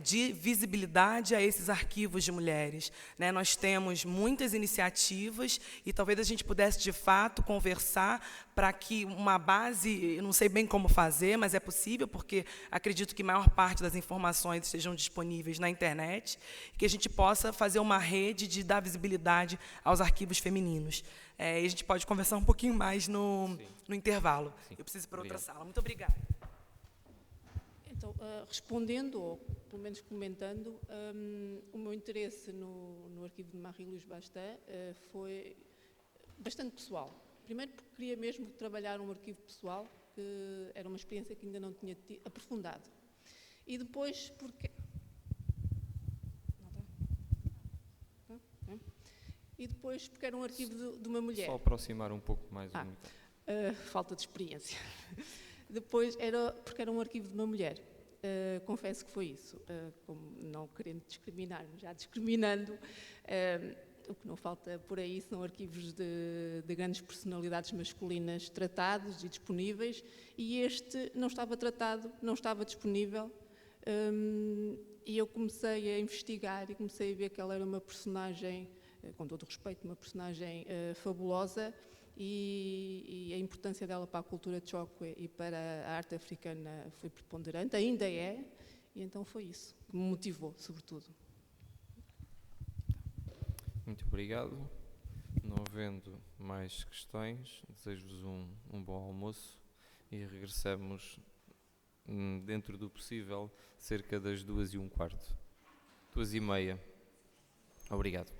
de visibilidade a esses arquivos de mulheres, né? Nós temos muitas iniciativas e talvez a gente pudesse, de fato, conversar para que uma base, eu não sei bem como fazer, mas é possível, porque acredito que a maior parte das informações estejam disponíveis na internet, que a gente possa fazer uma rede de dar visibilidade aos arquivos femininos. E a gente pode conversar um pouquinho mais no intervalo. Sim. Eu preciso ir para outra sala. Muito obrigada. Então, respondendo, ou pelo menos comentando, o meu interesse no arquivo de Marie Luísa Bastin foi bastante pessoal. Primeiro porque queria mesmo trabalhar um arquivo pessoal, que era uma experiência que ainda não tinha aprofundado. E depois porque... E depois porque era um arquivo de uma mulher. Só aproximar um pouco mais o microfone. Falta de experiência. Depois porque era um arquivo de uma mulher. Confesso que foi isso, como não querendo discriminar, mas já discriminando, o que não falta por aí são arquivos de grandes personalidades masculinas tratados e disponíveis, e este não estava tratado, não estava disponível, e eu comecei a investigar e comecei a ver que ela era uma personagem, com todo o respeito, uma personagem fabulosa, e a importância dela para a cultura Chokwe e para a arte africana foi preponderante, ainda é, e então foi isso que me motivou, sobretudo. Muito obrigado. Não havendo mais questões, desejo-vos um bom almoço e regressamos dentro do possível cerca das 2h15. 2h30. Obrigado.